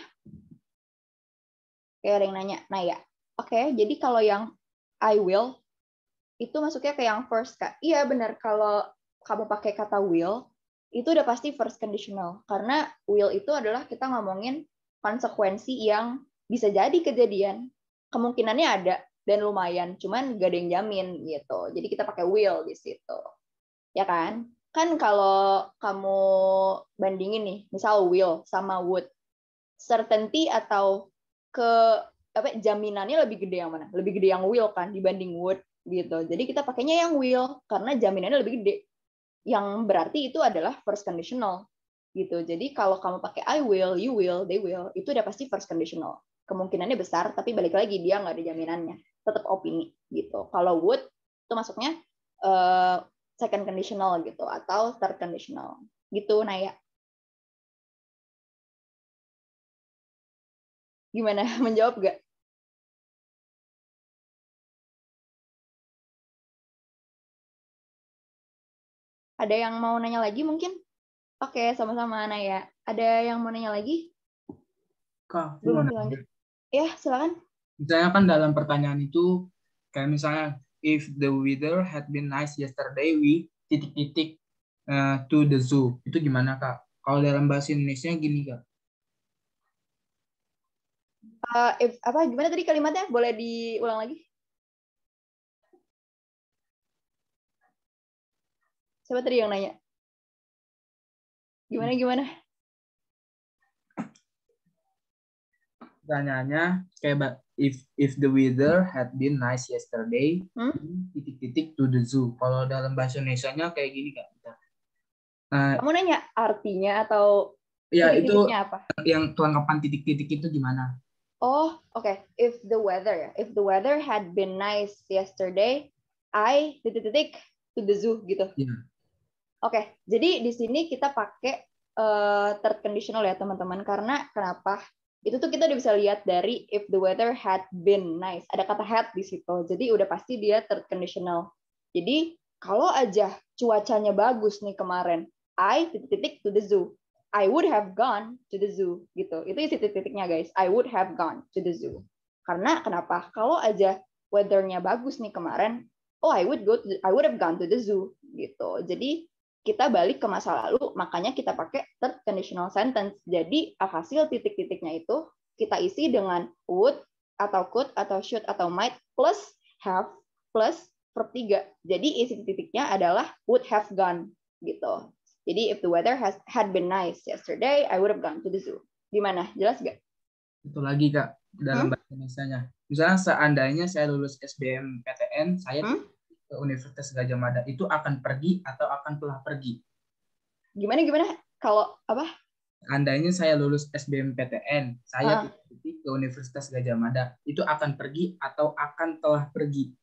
Oke, ada yang nanya. Nah ya, oke, jadi kalau yang I will, itu masuknya ke yang first, Kak. Iya benar, kalau kamu pakai kata will, itu udah pasti first conditional. Karena will itu adalah kita ngomongin konsekuensi yang bisa jadi kejadian. Kemungkinannya ada, dan lumayan, cuman gak ada yang jamin gitu. Jadi kita pakai will di situ. Ya kan? Kan kalau kamu bandingin nih, misal will sama would, certainty atau jaminannya lebih gede yang mana? Lebih gede yang will kan dibanding would gitu. Jadi kita pakainya yang will karena jaminannya lebih gede. Yang berarti itu adalah first conditional gitu. Jadi kalau kamu pakai I will, you will, they will, itu udah pasti first conditional. Kemungkinannya besar, tapi balik lagi dia nggak ada jaminannya. Tetap opini gitu. Kalau would itu masuknya second conditional gitu atau third conditional gitu. Nah ya, gimana menjawab nggak? Ada yang mau nanya lagi mungkin? Oke, sama-sama Naya. Ada yang mau nanya lagi? Kak, Belum lanjut. Ya, silakan. Misalnya kan dalam pertanyaan itu, kayak misalnya, if the weather had been nice yesterday, we titik-titik to the zoo. Itu gimana, Kak? Kalau dalam bahasa Indonesia gini, Kak. Gimana tadi kalimatnya? Boleh diulang lagi? Siapa tadi yang nanya? Gimana? Pertanyaannya kayak if the weather had been nice yesterday, titik-titik to the zoo. Kalau dalam bahasa Indonesianya kayak gini, Kak. Kamu nanya artinya atau Ya, itu titik-titiknya apa? yang kelengkapan titik-titik itu gimana? Oh, oke. If the weather had been nice yesterday, I titik-titik to the zoo gitu. Ya. Oke, jadi di sini kita pakai third conditional ya teman-teman. Karena kenapa? Itu tuh kita udah bisa lihat dari if the weather had been nice. Ada kata had di situ. Jadi udah pasti dia third conditional. Jadi kalau aja cuacanya bagus nih kemarin, I titik-titik to the zoo. I would have gone to the zoo gitu. Itu isi titik-titiknya guys. I would have gone to the zoo. Karena kenapa? Kalau aja weather-nya bagus nih kemarin, oh I would have gone to the zoo gitu. Jadi kita balik ke masa lalu, makanya kita pakai third conditional sentence. Jadi hasil titik-titiknya itu kita isi dengan would atau could atau should atau might plus have plus verb 3. Jadi isi titiknya adalah would have gone gitu. Jadi if the weather had been nice yesterday, I would have gone to the zoo. Gimana? Jelas gak? Itu lagi Kak dalam bahasa Indonesia-nya. Misalnya seandainya saya lulus SBMPTN, saya ke Universitas Gadjah Mada, itu akan pergi atau akan telah pergi? Gimana? Kalau apa? Seandainya saya lulus SBMPTN, saya ke Universitas Gadjah Mada, itu akan pergi atau akan telah pergi?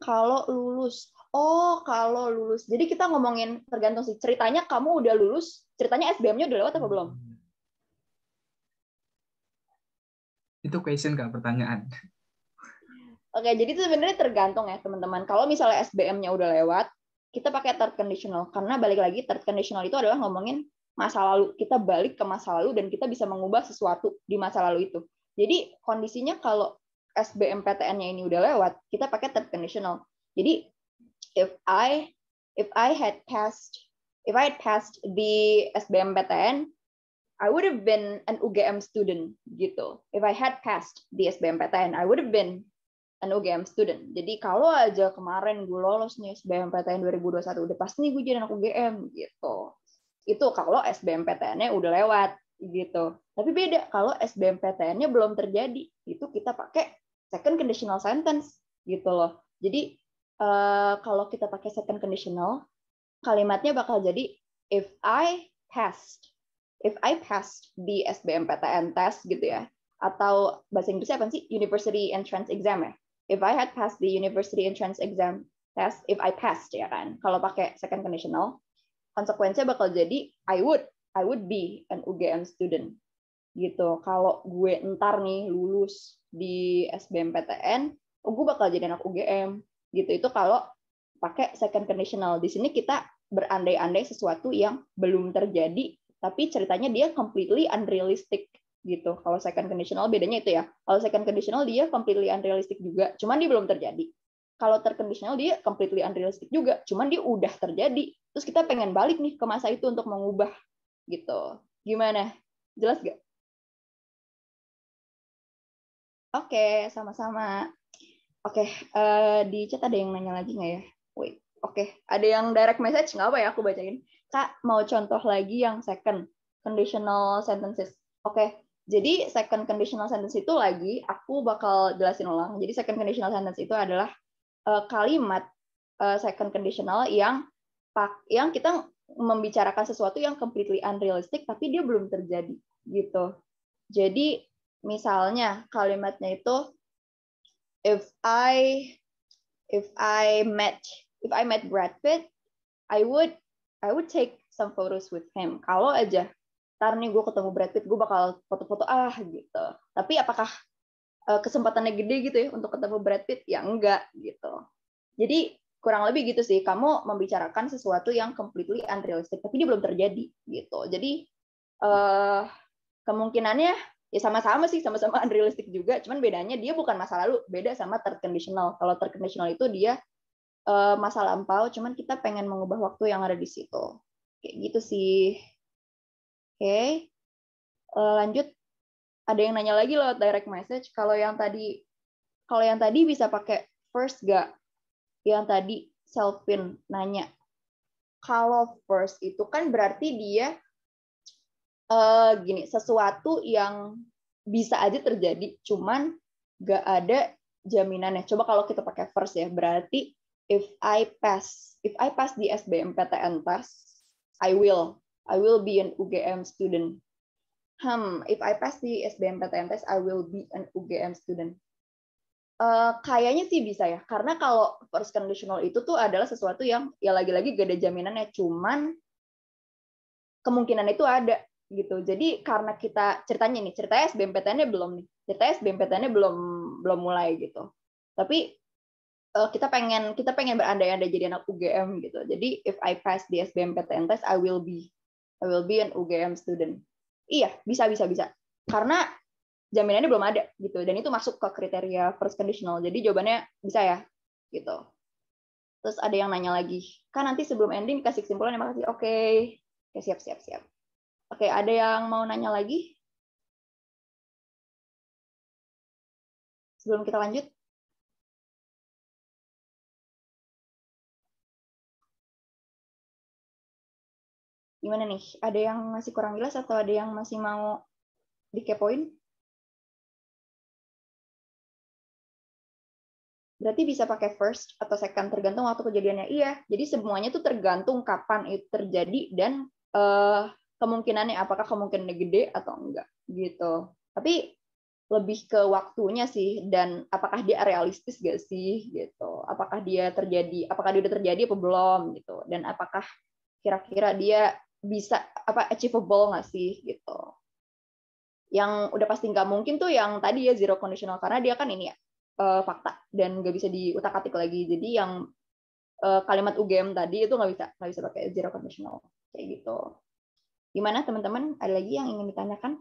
Kalau lulus. Oh, kalau lulus. Jadi kita ngomongin tergantung sih. Ceritanya kamu udah lulus, ceritanya SBM-nya udah lewat apa belum? Itu question Kak, pertanyaan. Oke, jadi itu sebenarnya tergantung ya teman-teman. Kalau misalnya SBM-nya udah lewat, kita pakai third conditional. Karena balik lagi, third conditional itu adalah ngomongin masa lalu. Kita balik ke masa lalu dan kita bisa mengubah sesuatu di masa lalu itu. Jadi kondisinya kalau SBMPTN-nya ini udah lewat, kita pakai third conditional. Jadi if I had passed the SBMPTN, I would have been an UGM student gitu. If I had passed the SBMPTN, I would have been an UGM student. Jadi kalau aja kemarin gue lolos nih SBMPTN 2021, udah pasti nih gue jadi anak UGM gitu. Itu kalau SBMPTN-nya udah lewat gitu. Tapi beda kalau SBMPTN-nya belum terjadi, itu kita pakai second conditional sentence gitu loh. Jadi kalau kita pakai second conditional, kalimatnya bakal jadi if I passed the SBMPTN test gitu ya. Atau bahasa Inggrisnya apa sih? University Entrance Exam ya. If I had passed the University Entrance Exam test, if I passed ya kan. Kalau pakai second conditional, konsekuensinya bakal jadi I would be an UGM student gitu. Kalau gue ntar nih lulus di SBMPTN, gue bakal jadi anak UGM gitu. Itu kalau pakai second conditional. Di sini kita berandai-andai sesuatu yang belum terjadi, tapi ceritanya dia completely unrealistic gitu. Kalau second conditional bedanya itu ya. Kalau second conditional dia completely unrealistic juga, cuman dia belum terjadi. Kalau third conditional dia completely unrealistic juga, cuman dia udah terjadi. Terus kita pengen balik nih ke masa itu untuk mengubah gitu. Gimana? Jelas gak? Oke, sama-sama. Oke, di chat ada yang nanya lagi nggak ya? Wait, oke. Ada yang direct message nggak apa ya? Aku bacain. Kak, mau contoh lagi yang second conditional sentences. Oke, jadi second conditional sentence itu lagi, aku bakal jelasin ulang. Jadi second conditional sentence itu adalah kalimat second conditional yang kita membicarakan sesuatu yang completely unrealistic, tapi dia belum terjadi gitu. Jadi misalnya kalimatnya itu if I met Brad Pitt, I would take some photos with him. Kalau aja ntar nih gue ketemu Brad Pitt, gue bakal foto-foto gitu. Tapi apakah kesempatannya gede gitu ya untuk ketemu Brad Pitt? Ya enggak gitu. Jadi kurang lebih gitu sih. Kamu membicarakan sesuatu yang completely unrealistic, tapi dia belum terjadi gitu. Jadi kemungkinannya ya sama-sama sih, sama-sama unrealistic juga. Cuman bedanya dia bukan masa lalu, beda sama third conditional. Kalau third conditional itu dia masa lampau, cuman kita pengen mengubah waktu yang ada di situ. Kayak gitu sih. Oke. Lanjut. Ada yang nanya lagi lewat direct message. Kalau yang tadi bisa pakai first gak? Yang tadi Selvin nanya. Kalau first itu kan berarti dia gini, sesuatu yang bisa aja terjadi, cuman gak ada jaminannya. Coba kalau kita pakai first ya, berarti if I pass the SBMPTN test, I will be an UGM student. If I pass the SBMPTN test, I will be an UGM student. Kayaknya sih bisa ya, karena kalau first conditional itu tuh adalah sesuatu yang ya lagi-lagi gak ada jaminannya, cuman kemungkinan itu ada gitu. Jadi karena ceritanya SBMPTN-nya belum nih, SBMPTN-nya belum mulai gitu. Tapi kita pengen berandai-andai jadi anak UGM gitu. Jadi if I pass the SBMPTN test, I will be an UGM student. Iya, bisa. Karena jaminannya belum ada gitu, dan itu masuk ke kriteria first conditional. Jadi jawabannya bisa ya gitu. Terus ada yang nanya lagi. Kan nanti sebelum ending kasih kesimpulan, makasih. Oke, siap. Oke, ada yang mau nanya lagi? Sebelum kita lanjut. Gimana nih? Ada yang masih kurang jelas atau ada yang masih mau dikepoin? Berarti bisa pakai first atau second, tergantung waktu kejadiannya. Iya, jadi semuanya tuh tergantung kapan itu terjadi dan kemungkinannya, apakah kemungkinannya gede atau enggak gitu. Tapi lebih ke waktunya sih, dan apakah dia realistis gak sih gitu. Apakah dia udah terjadi apa belum gitu, dan apakah kira-kira dia bisa achievable nggak sih gitu. Yang udah pasti nggak mungkin tuh yang tadi ya, zero conditional, karena dia kan ini ya fakta dan nggak bisa diutak-atik lagi. Jadi yang kalimat UGM tadi itu nggak bisa pakai zero conditional kayak gitu. Gimana teman-teman? Ada lagi yang ingin ditanyakan?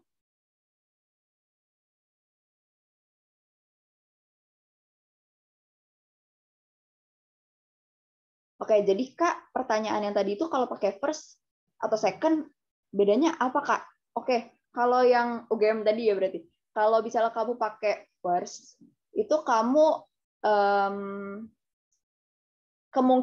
Oke, jadi Kak, pertanyaan yang tadi itu kalau pakai first atau second, bedanya apa Kak? Oke, kalau yang UGM tadi ya berarti. Kalau misalnya kamu pakai first, itu kamu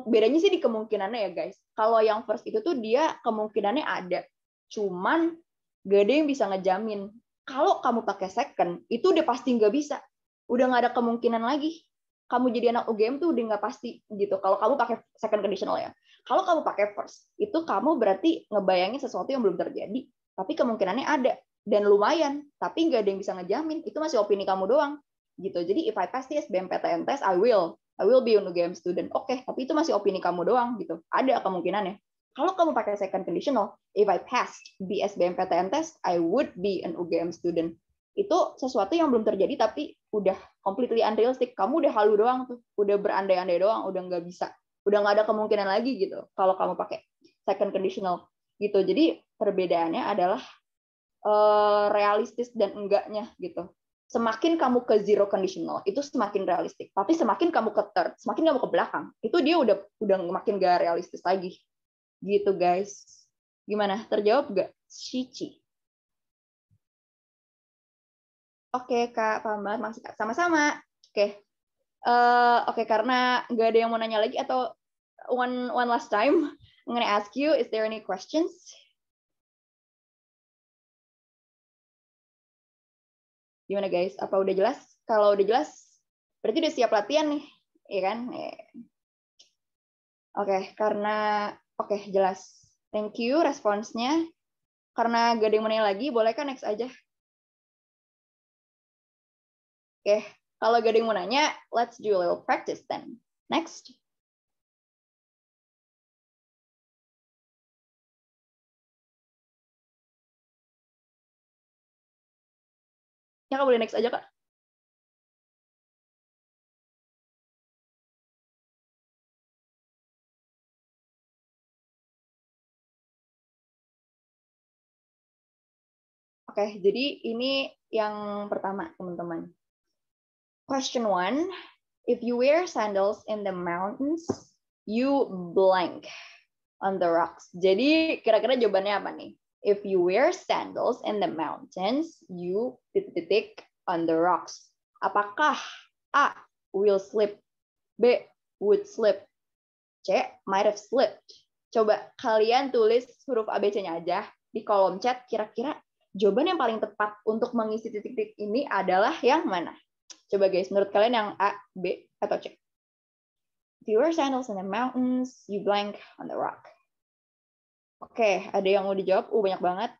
bedanya sih di kemungkinannya ya guys. Kalau yang first itu tuh dia kemungkinannya ada, cuman gak ada yang bisa ngejamin. Kalau kamu pakai second, itu udah pasti nggak bisa. Udah nggak ada kemungkinan lagi. Kamu jadi anak UGM tuh udah nggak pasti gitu. Kalau kamu pakai second conditional ya. Kalau kamu pakai first, itu kamu berarti ngebayangin sesuatu yang belum terjadi, tapi kemungkinannya ada dan lumayan, tapi nggak ada yang bisa ngejamin. Itu masih opini kamu doang gitu. Jadi if I pass this SBMPTN test, I will be an UGM student. Oke, tapi itu masih opini kamu doang gitu. Ada kemungkinannya. Kalau kamu pakai second conditional, if I passed the SBMPTN test, I would be an UGM student. Itu sesuatu yang belum terjadi tapi udah completely unrealistic. Kamu udah halu doang tuh, udah berandai-andai doang, udah nggak bisa, udah nggak ada kemungkinan lagi gitu. Kalau kamu pakai second conditional gitu. Jadi perbedaannya adalah realistis dan enggaknya gitu. Semakin kamu ke zero conditional itu semakin realistik, tapi semakin kamu ke third, semakin kamu ke belakang, itu dia udah makin gak realistis lagi gitu guys. Gimana, terjawab gak Shichi? Oke Kak, paham banget, masih Kak, sama-sama. Oke. Oke, karena nggak ada yang mau nanya lagi, atau one last time I'm gonna ask you, is there any questions? Gimana guys? Apa udah jelas? Kalau udah jelas, berarti udah siap latihan nih, ya kan? Oke, jelas. Thank you responsnya. Karena gak ada yang mau nanya lagi, boleh kan next aja? Oke, kalau gak ada yang mau nanya, let's do a little practice then. Next. Ya, Kak, boleh next aja, Kak. Oke, jadi ini yang pertama, teman-teman. Question 1, if you wear sandals in the mountains, you blank on the rocks. Jadi kira-kira jawabannya apa nih? If you wear sandals in the mountains, you ... on the rocks. Apakah A, will slip, B, would slip, C, might have slipped? Coba kalian tulis huruf ABC-nya aja di kolom chat, kira-kira jawaban yang paling tepat untuk mengisi titik-titik ini adalah yang mana? Coba guys, menurut kalian yang A, B, atau C? If you wear sandals in the mountains, you blank on the rock. Oke, ada yang mau dijawab? Banyak banget.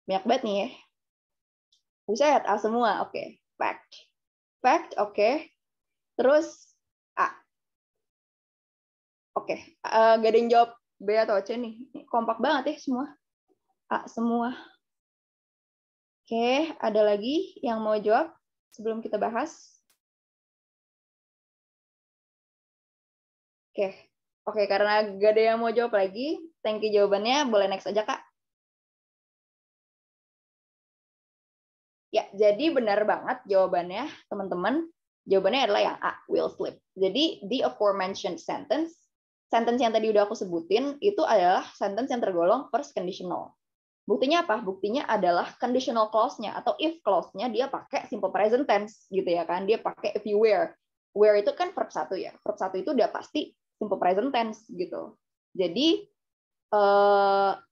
Banyak banget nih ya. Buset, A semua. Oke, fact. Fact, oke. Terus A. Oke, gak ada yang jawab B atau C nih. Kompak banget ya semua. A semua. Oke, ada lagi yang mau jawab sebelum kita bahas? Oke, karena gak ada yang mau jawab lagi, thank you jawabannya. Boleh next aja, Kak. Ya, jadi benar banget jawabannya, teman-teman. Jawabannya adalah yang A, will slip. Jadi the aforementioned sentence yang tadi udah aku sebutin itu adalah sentence yang tergolong first conditional. Buktinya apa? Buktinya adalah conditional clause-nya atau if clause-nya dia pakai simple present tense gitu ya kan. Dia pakai if you were. Were itu kan verb 1 ya. Verb 1 itu udah pasti simple present tense gitu. Jadi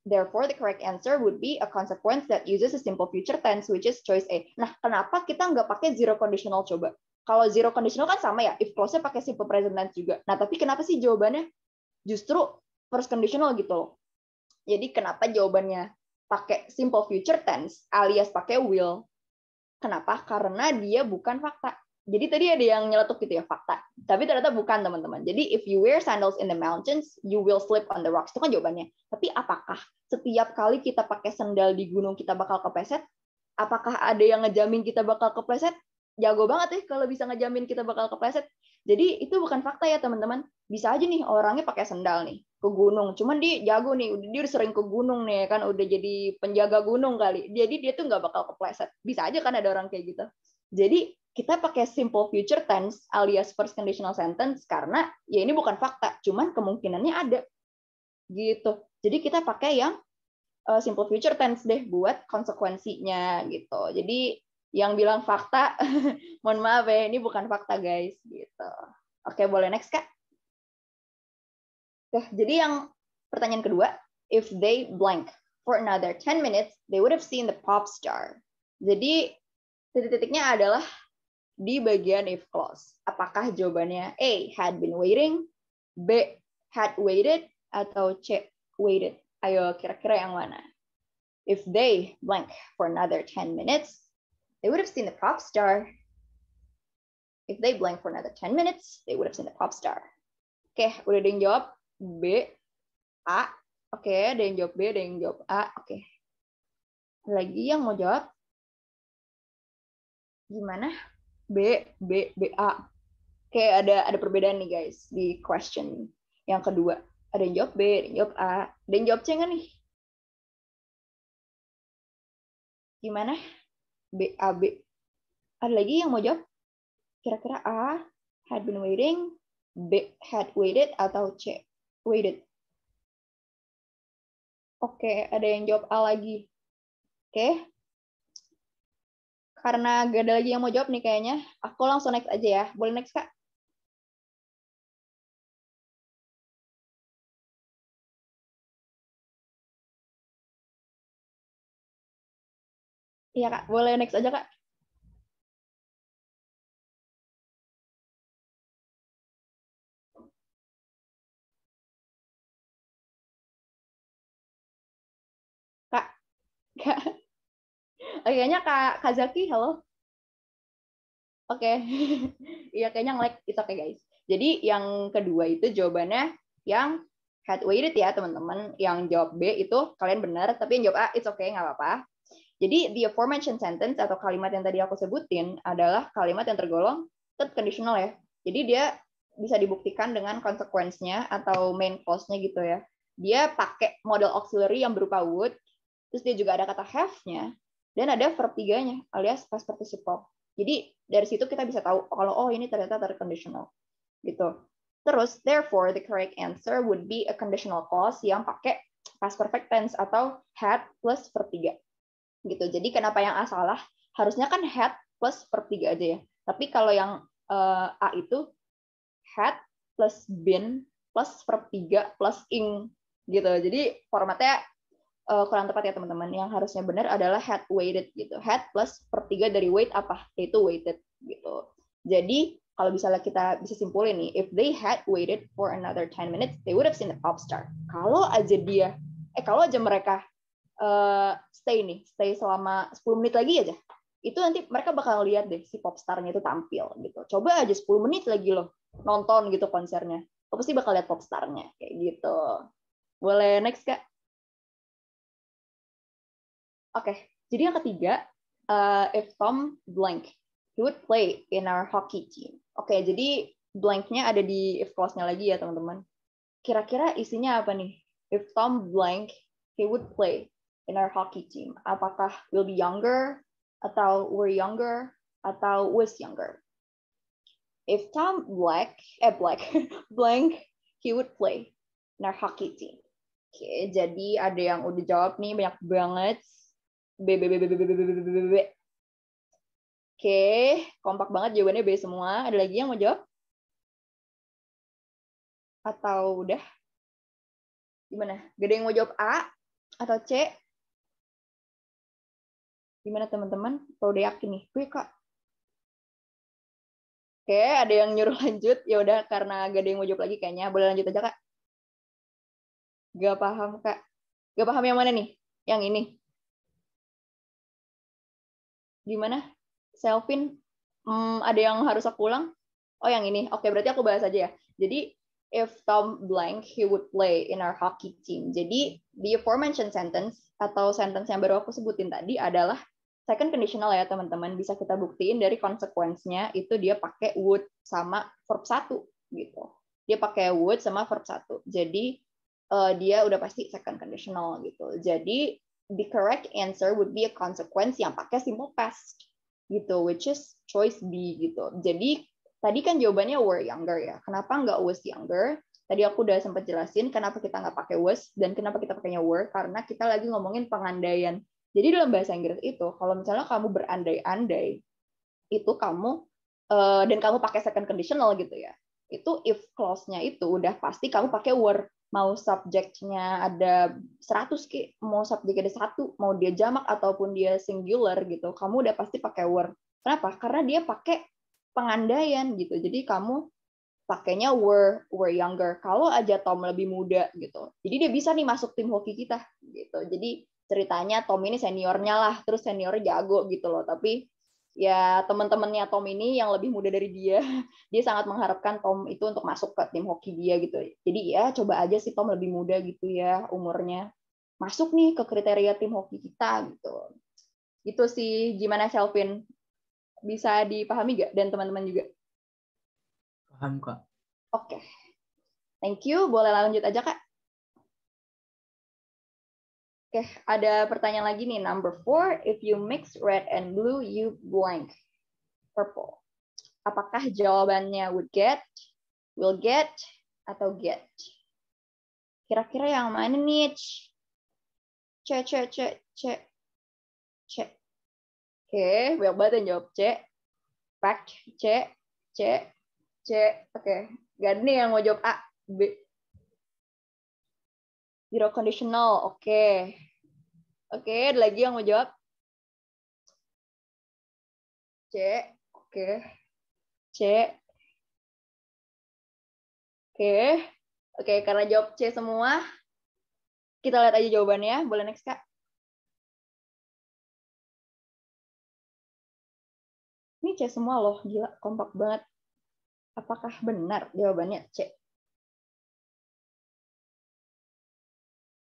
therefore the correct answer would be a consequence that uses a simple future tense which is choice A. Nah, kenapa kita nggak pakai zero conditional coba? Kalau zero conditional kan sama ya, if clause-nya pakai simple present tense juga. Nah, tapi kenapa sih jawabannya justru first conditional gitu loh. Jadi kenapa jawabannya pakai simple future tense alias pakai will? Kenapa? Karena dia bukan fakta. Jadi tadi ada yang nyeletuk gitu ya, fakta. Tapi ternyata bukan, teman-teman. Jadi if you wear sandals in the mountains, you will slip on the rocks. Itu kan jawabannya. Tapi apakah setiap kali kita pakai sandal di gunung kita bakal kepleset? Apakah ada yang ngejamin kita bakal kepleset? Jago banget ya kalau bisa ngejamin kita bakal kepleset. Jadi itu bukan fakta ya, teman-teman. Bisa aja nih orangnya pakai sandal nih ke gunung. Cuman dia jago nih, dia udah sering ke gunung nih kan, udah jadi penjaga gunung kali. Jadi dia tuh nggak bakal kepleset. Bisa aja kan ada orang kayak gitu. Jadi kita pakai simple future tense alias first conditional sentence karena ya ini bukan fakta, cuman kemungkinannya ada. Gitu. Jadi kita pakai yang simple future tense deh buat konsekuensinya gitu. Jadi yang bilang fakta, mohon maaf ya, ini bukan fakta guys. Gitu. Oke, boleh next Kak. Oke, jadi yang pertanyaan kedua, if they blank for another 10 minutes, they would have seen the pop star. Jadi titik-titiknya adalah di bagian if clause. Apakah jawabannya A, had been waiting, B, had waited, atau C, waited? Ayo kira-kira yang mana? If they blank for another 10 minutes, they would have seen the pop star. If they blank for another 10 minutes, they would have seen the pop star. Oke, udah ada yang jawab B, A. Oke, ada yang jawab B, ada yang jawab A. Oke. Lagi yang mau jawab? Gimana? B, A. Oke, ada perbedaan nih guys di question yang kedua. Ada yang jawab B, ada yang jawab A. Ada yang jawab C nggak nih? Gimana? B, A, B. Ada lagi yang mau jawab? Kira-kira A, had been waiting, B, had waited, atau C, waited? Oke, ada yang jawab A lagi. Oke. Karena gak ada lagi yang mau jawab nih kayaknya, aku langsung next aja ya. Boleh next, Kak? Iya, Kak. Boleh next aja, Kak. Kak. Kak. Kayaknya Kak Zaki, halo? Oke. Iya, kayaknya nge-lag. It's okay, guys. Jadi yang kedua itu jawabannya yang had waited ya, teman-teman. Yang jawab B itu kalian benar, tapi yang jawab A, it's okay, nggak apa-apa. Jadi the aforementioned sentence atau kalimat yang tadi aku sebutin adalah kalimat yang tergolong third conditional ya. Jadi dia bisa dibuktikan dengan konsekuensinya atau main clause-nya gitu ya. Dia pakai model auxiliary yang berupa would, terus dia juga ada kata have-nya, dan ada verb 3-nya alias past participle. Jadi dari situ kita bisa tahu kalau oh ini ternyata third conditional gitu. Terus therefore the correct answer would be a conditional clause yang pakai past perfect tense atau had plus verb 3 gitu. Jadi kenapa yang A salah? Harusnya kan had plus verb 3 aja ya. Tapi kalau yang A itu had plus been plus verb 3 plus ing gitu. Jadi formatnya kurang tepat ya teman-teman. Yang harusnya benar adalah had waited gitu. Had plus verb 3 dari wait apa? Yaitu waited gitu. Jadi kalau misalnya kita bisa simpulin nih, if they had waited for another 10 minutes, they would have seen the pop star. Kalau aja mereka stay selama 10 menit lagi aja, itu nanti mereka bakal lihat deh si popstarnya itu tampil gitu. Coba aja 10 menit lagi loh nonton gitu konsernya, lo pasti bakal lihat popstarnya kayak gitu. Boleh next Kak? Oke, jadi yang ketiga, if Tom blank, he would play in our hockey team. Oke, jadi blanknya ada di if clause-nya lagi ya teman-teman. Kira-kira isinya apa nih? If Tom blank, he would play in our hockey team. Apakah will be younger, atau were younger, atau was younger? if Tom blank, blank, he would play in our hockey team. Oke, jadi ada yang udah jawab nih banyak banget. B. Oke, kompak banget jawabannya B semua. Ada lagi yang mau jawab? Atau udah? Gimana? Gak ada yang mau jawab A atau C? Gimana teman-teman? Kalau udah yakin nih, gue Kak. Oke, ada yang nyuruh lanjut. Ya udah, karena gak ada yang mau jawab lagi kayaknya. Boleh lanjut aja, Kak. Gak paham, Kak. Gak paham yang mana nih? Yang ini. Gimana? Selvin, ada yang harus aku ulang? Oh, yang ini. Oke, berarti aku bahas aja ya. Jadi, if Tom blank, he would play in our hockey team. Jadi, the aforementioned sentence, atau sentence yang baru aku sebutin tadi adalah second conditional ya, teman-teman. Bisa kita buktiin dari konsekuensinya, itu dia pakai would sama verb 1. Gitu. Dia pakai would sama verb 1. Jadi, dia udah pasti second conditional gitu. Jadi, the correct answer would be a consequence yang pakai simple past gitu, which is choice B gitu. Jadi tadi kan jawabannya were younger ya. Kenapa nggak was younger? Tadi aku udah sempat jelasin kenapa kita nggak pakai was dan kenapa kita pakainya were, karena kita lagi ngomongin pengandaian. Jadi dalam bahasa Inggris itu, kalau misalnya kamu berandai-andai, itu kamu dan kamu pakai second conditional gitu ya. Itu if clause-nya itu udah pasti kamu pakai were. Mau subjeknya ada 100 ki, mau subjek ada 1, mau dia jamak ataupun dia singular gitu, kamu udah pasti pakai were. Kenapa? Karena dia pakai pengandaian gitu. Jadi kamu pakainya were younger. Kalau aja Tom lebih muda gitu. Jadi dia bisa nih masuk tim hoki kita gitu. Jadi ceritanya Tom ini seniornya lah, terus seniornya jago gitu loh. Tapi ya teman-temannya Tom ini yang lebih muda dari dia, dia sangat mengharapkan Tom itu untuk masuk ke tim hoki dia gitu. Jadi ya coba aja sih Tom lebih muda gitu ya umurnya, masuk nih ke kriteria tim hoki kita gitu. Gitu sih. Gimana Selvin? Bisa dipahami gak? Dan teman-teman juga? Paham, Kak. Oke. Thank you. Boleh lanjut aja, Kak. Oke, ada pertanyaan lagi nih. Number 4, if you mix red and blue, you blank. Purple. Apakah jawabannya would get, will get, atau get? Kira-kira yang mana nih? C. Oke, banyak banget yang jawab C. Fact, C. Oke, gak ada nih yang mau jawab A, B. Zero conditional, oke. Oke, ada lagi yang mau jawab? C, oke. C. Oke, karena jawab C semua, kita lihat aja jawabannya. Boleh next, Kak? Ini C semua loh, gila, kompak banget. Apakah benar jawabannya C?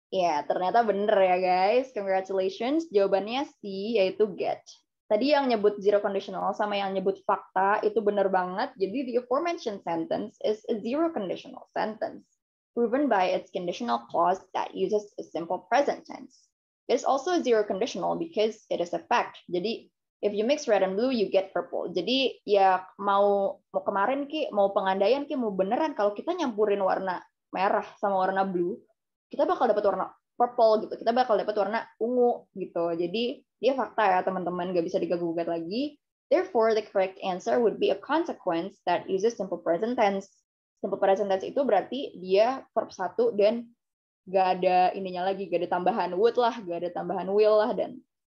Ya, ternyata bener ya guys. Congratulations. Jawabannya C, yaitu get. Tadi yang nyebut zero conditional sama yang nyebut fakta itu bener banget. Jadi the aforementioned sentence is a zero conditional sentence, proven by its conditional clause that uses a simple present tense. It is also a zero conditional because it is a fact. Jadi if you mix red and blue, you get purple. Jadi ya mau kemarin ki, mau pengandaian ki, mau beneran kalau kita nyampurin warna merah sama warna blue, kita bakal dapat warna purple gitu. Kita bakal dapat warna ungu gitu. Jadi dia fakta ya teman-teman, nggak bisa diganggu-gugat lagi. Therefore, the correct answer would be a consequence that uses simple present tense. Simple present tense itu berarti dia verb 1 dan nggak ada ininya lagi, nggak ada tambahan would lah, nggak ada tambahan will lah, dan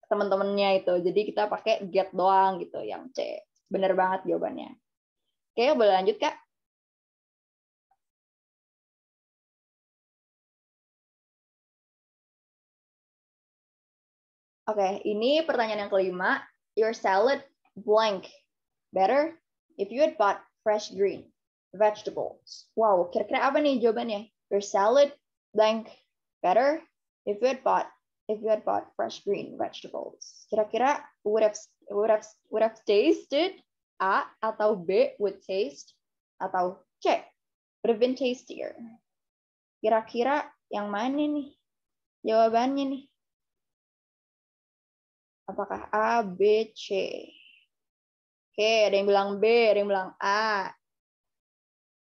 teman-temannya itu. Jadi kita pakai get doang gitu, yang C. Bener banget jawabannya. Oke, boleh lanjut, Kak? Oke, ini pertanyaan yang kelima. Your salad blank better if you had bought fresh green vegetables. Wow, kira-kira apa nih jawabannya? Your salad blank better if you had bought fresh green vegetables. Kira-kira would have tasted A atau B would taste atau C would have been tastier. Kira-kira yang mana nih jawabannya nih? Apakah A, B, C? Oke, ada yang bilang B, ada yang bilang A.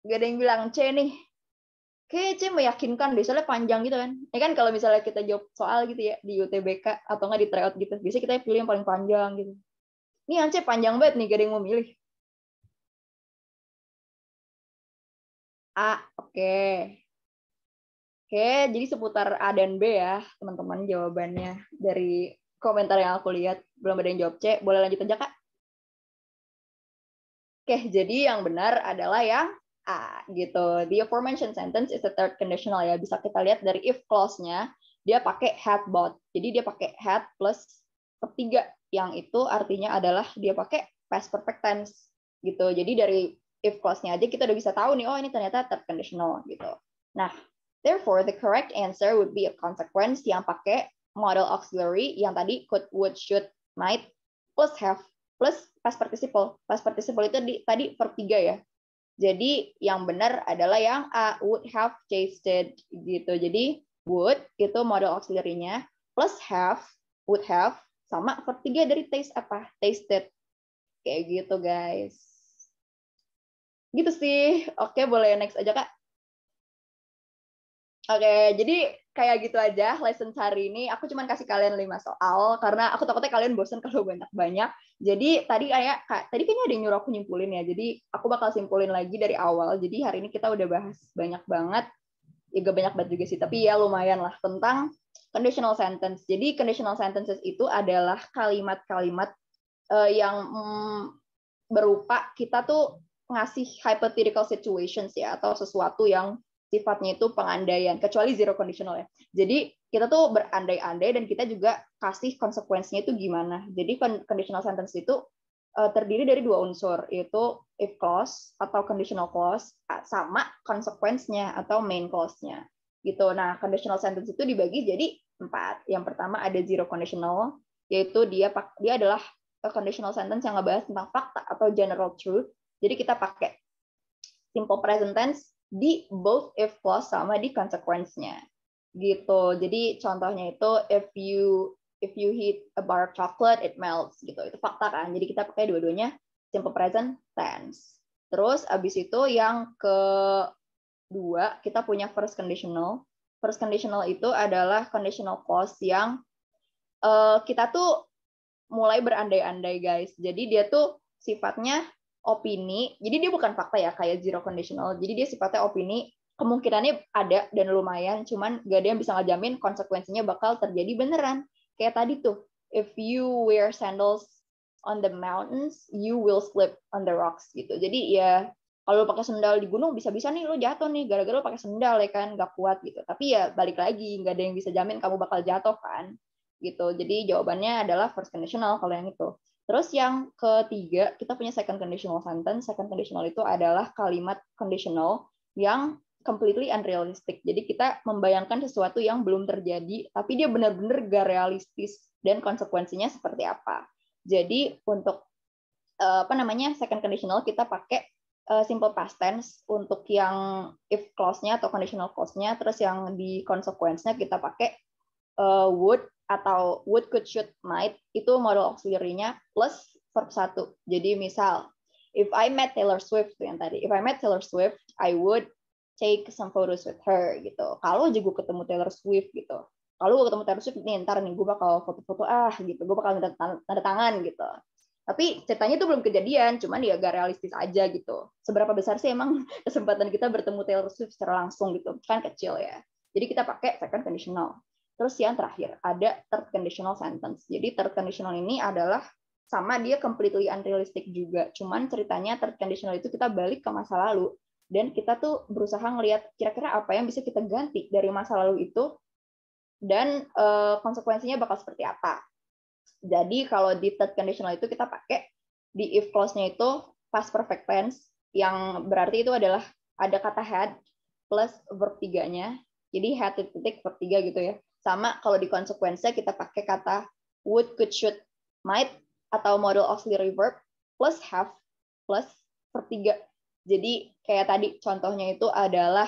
Gak ada yang bilang C nih. Oke, C meyakinkan deh, soalnya panjang gitu kan. Ya kan kalau misalnya kita jawab soal gitu ya, di UTBK, atau nggak di tryout gitu, biasanya kita pilih yang paling panjang gitu. Ini yang C panjang banget nih, gak ada yang mau milih. A, oke. Oke, jadi seputar A dan B ya, teman-teman jawabannya. Dari komentar yang aku lihat, belum ada yang jawab C. Boleh lanjut aja, Kak? Oke, jadi yang benar adalah yang A, gitu. The aforementioned sentence is a third conditional ya. Bisa kita lihat dari if clause-nya, dia pakai had both. Jadi dia pakai had plus verb 3, yang itu artinya adalah dia pakai past perfect tense, gitu. Jadi dari if clause-nya aja kita udah bisa tahu nih, oh ini ternyata third conditional, gitu. Nah, therefore, the correct answer would be a consequence yang pakai model auxiliary yang tadi could, would, should, might, plus have, plus past participle. Past participle itu tadi verb 3 ya. Jadi yang benar adalah yang A, would have tasted gitu. Jadi would itu model auxiliary-nya, plus have, would have, sama verb 3 dari taste apa? Tasted. Kayak gitu, guys. Gitu sih. Oke, boleh next aja, Kak. Oke, jadi kayak gitu aja lesson hari ini. Aku cuma kasih kalian 5 soal karena aku takutnya kalian bosan kalau banyak-banyak. Jadi tadi kayaknya ada yang nyuruh aku nyimpulin ya. Jadi aku bakal simpulin lagi dari awal. Jadi hari ini kita udah bahas banyak banget. Ya gak banyak banget juga sih, tapi ya lumayan lah tentang conditional sentence. Jadi conditional sentences itu adalah kalimat-kalimat yang berupa kita tuh ngasih hypothetical situations ya, atau sesuatu yang sifatnya itu pengandaian, kecuali zero conditional ya. Jadi kita tuh berandai-andai dan kita juga kasih konsekuensinya itu gimana. Jadi conditional sentence itu terdiri dari 2 unsur, yaitu if clause atau conditional clause sama konsekuensinya atau main clause-nya. Gitu. Nah, conditional sentence itu dibagi jadi 4. Yang pertama ada zero conditional, yaitu dia adalah conditional sentence yang ngebahas tentang fakta atau general truth. Jadi kita pakai simple present tense di both if clause sama di consequence-nya. Gitu. Jadi contohnya itu if you heat a bar of chocolate it melts gitu. Itu fakta kan. Jadi kita pakai dua-duanya simple present tense. Terus abis itu yang kedua kita punya first conditional. First conditional itu adalah conditional clause yang kita tuh mulai berandai-andai, guys. Jadi dia tuh sifatnya opini. Jadi dia bukan fakta ya, kayak zero conditional. Jadi dia sifatnya opini. Kemungkinannya ada dan lumayan, cuman gak ada yang bisa ngejamin konsekuensinya bakal terjadi beneran. Kayak tadi tuh, if you wear sandals on the mountains, you will slip on the rocks gitu. Jadi ya kalau lo pakai sendal di gunung bisa-bisa nih lo jatuh nih gara-gara lo pakai sendal ya kan, gak kuat gitu. Tapi ya balik lagi, gak ada yang bisa jamin kamu bakal jatuh kan. Gitu. Jadi jawabannya adalah first conditional kalau yang itu. Terus yang ketiga, kita punya second conditional sentence. Second conditional itu adalah kalimat conditional yang completely unrealistic. Jadi kita membayangkan sesuatu yang belum terjadi, tapi dia benar-benar gak realistis dan konsekuensinya seperti apa. Jadi untuk second conditional kita pakai simple past tense untuk yang if clause-nya atau conditional clause-nya, terus yang di consequence-nya kita pakai would atau would, could, should, might, itu model auxiliary-nya plus verb 1. Jadi misal, if I met Taylor Swift, yang tadi, if I met Taylor Swift, I would take some photos with her, gitu. Kalau aja gue ketemu Taylor Swift, gitu. Kalau gue ketemu Taylor Swift, nih, ntar nih, gue bakal foto-foto, gitu. Gue bakal tanda tangan, gitu. Tapi ceritanya itu belum kejadian, cuman ya gak realistis aja, gitu. Seberapa besar sih emang kesempatan kita bertemu Taylor Swift secara langsung, gitu. Kan kecil ya. Jadi kita pakai second conditional. Terus yang terakhir, ada third conditional sentence. Jadi third conditional ini adalah sama dia completely unrealistic juga. Cuman ceritanya third conditional itu kita balik ke masa lalu. Dan kita tuh berusaha ngelihat kira-kira apa yang bisa kita ganti dari masa lalu itu. Dan konsekuensinya bakal seperti apa. Jadi kalau di third conditional itu kita pakai di if clause-nya itu past perfect tense. Yang berarti itu adalah ada kata had plus verb 3-nya. Jadi had titik verb 3 gitu ya. Sama kalau di konsekuensinya kita pakai kata would, could, should, might, atau model auxiliary verb plus have plus verb 3. Jadi kayak tadi contohnya itu adalah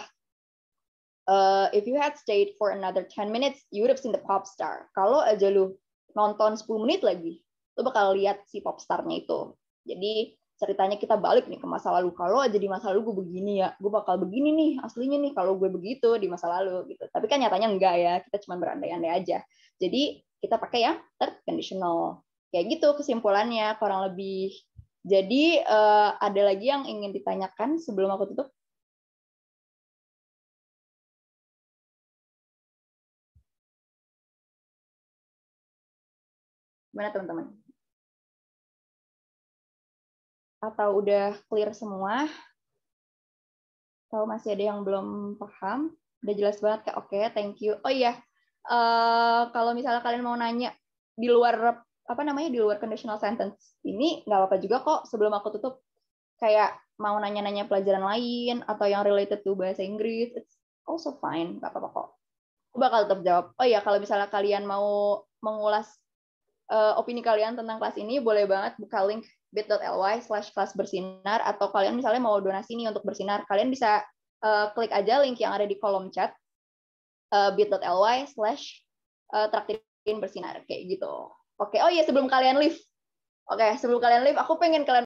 if you had stayed for another 10 minutes, you would have seen the pop star. Kalau aja lu nonton 10 menit lagi, lu bakal lihat si pop star-nya itu. Jadi ceritanya kita balik nih ke masa lalu. Kalau aja di masa lalu gue begini ya, gue bakal begini nih aslinya nih kalau gue begitu di masa lalu gitu. Tapi kan nyatanya enggak ya, kita cuma berandai-andai aja. Jadi kita pakai yang third conditional. Kayak gitu kesimpulannya kurang lebih. Jadi ada lagi yang ingin ditanyakan sebelum aku tutup? Gimana teman-teman? Atau udah clear semua? Atau masih ada yang belum paham? Udah jelas banget, Kak. Oke, thank you. Oh iya, kalau misalnya kalian mau nanya di luar di luar conditional sentence ini, nggak apa-apa juga kok. Sebelum aku tutup, kayak mau nanya-nanya pelajaran lain atau yang related to bahasa Inggris, it's also fine, nggak apa-apa kok. Aku bakal tetap jawab. Oh iya, kalau misalnya kalian mau mengulas opini kalian tentang kelas ini, boleh banget buka link bit.ly/kelas bersinar, atau kalian misalnya mau donasi nih untuk bersinar, kalian bisa klik aja link yang ada di kolom chat, bit.ly/traktirin bersinar, kayak gitu. Oke, oh iya sebelum kalian leave, aku pengen kalian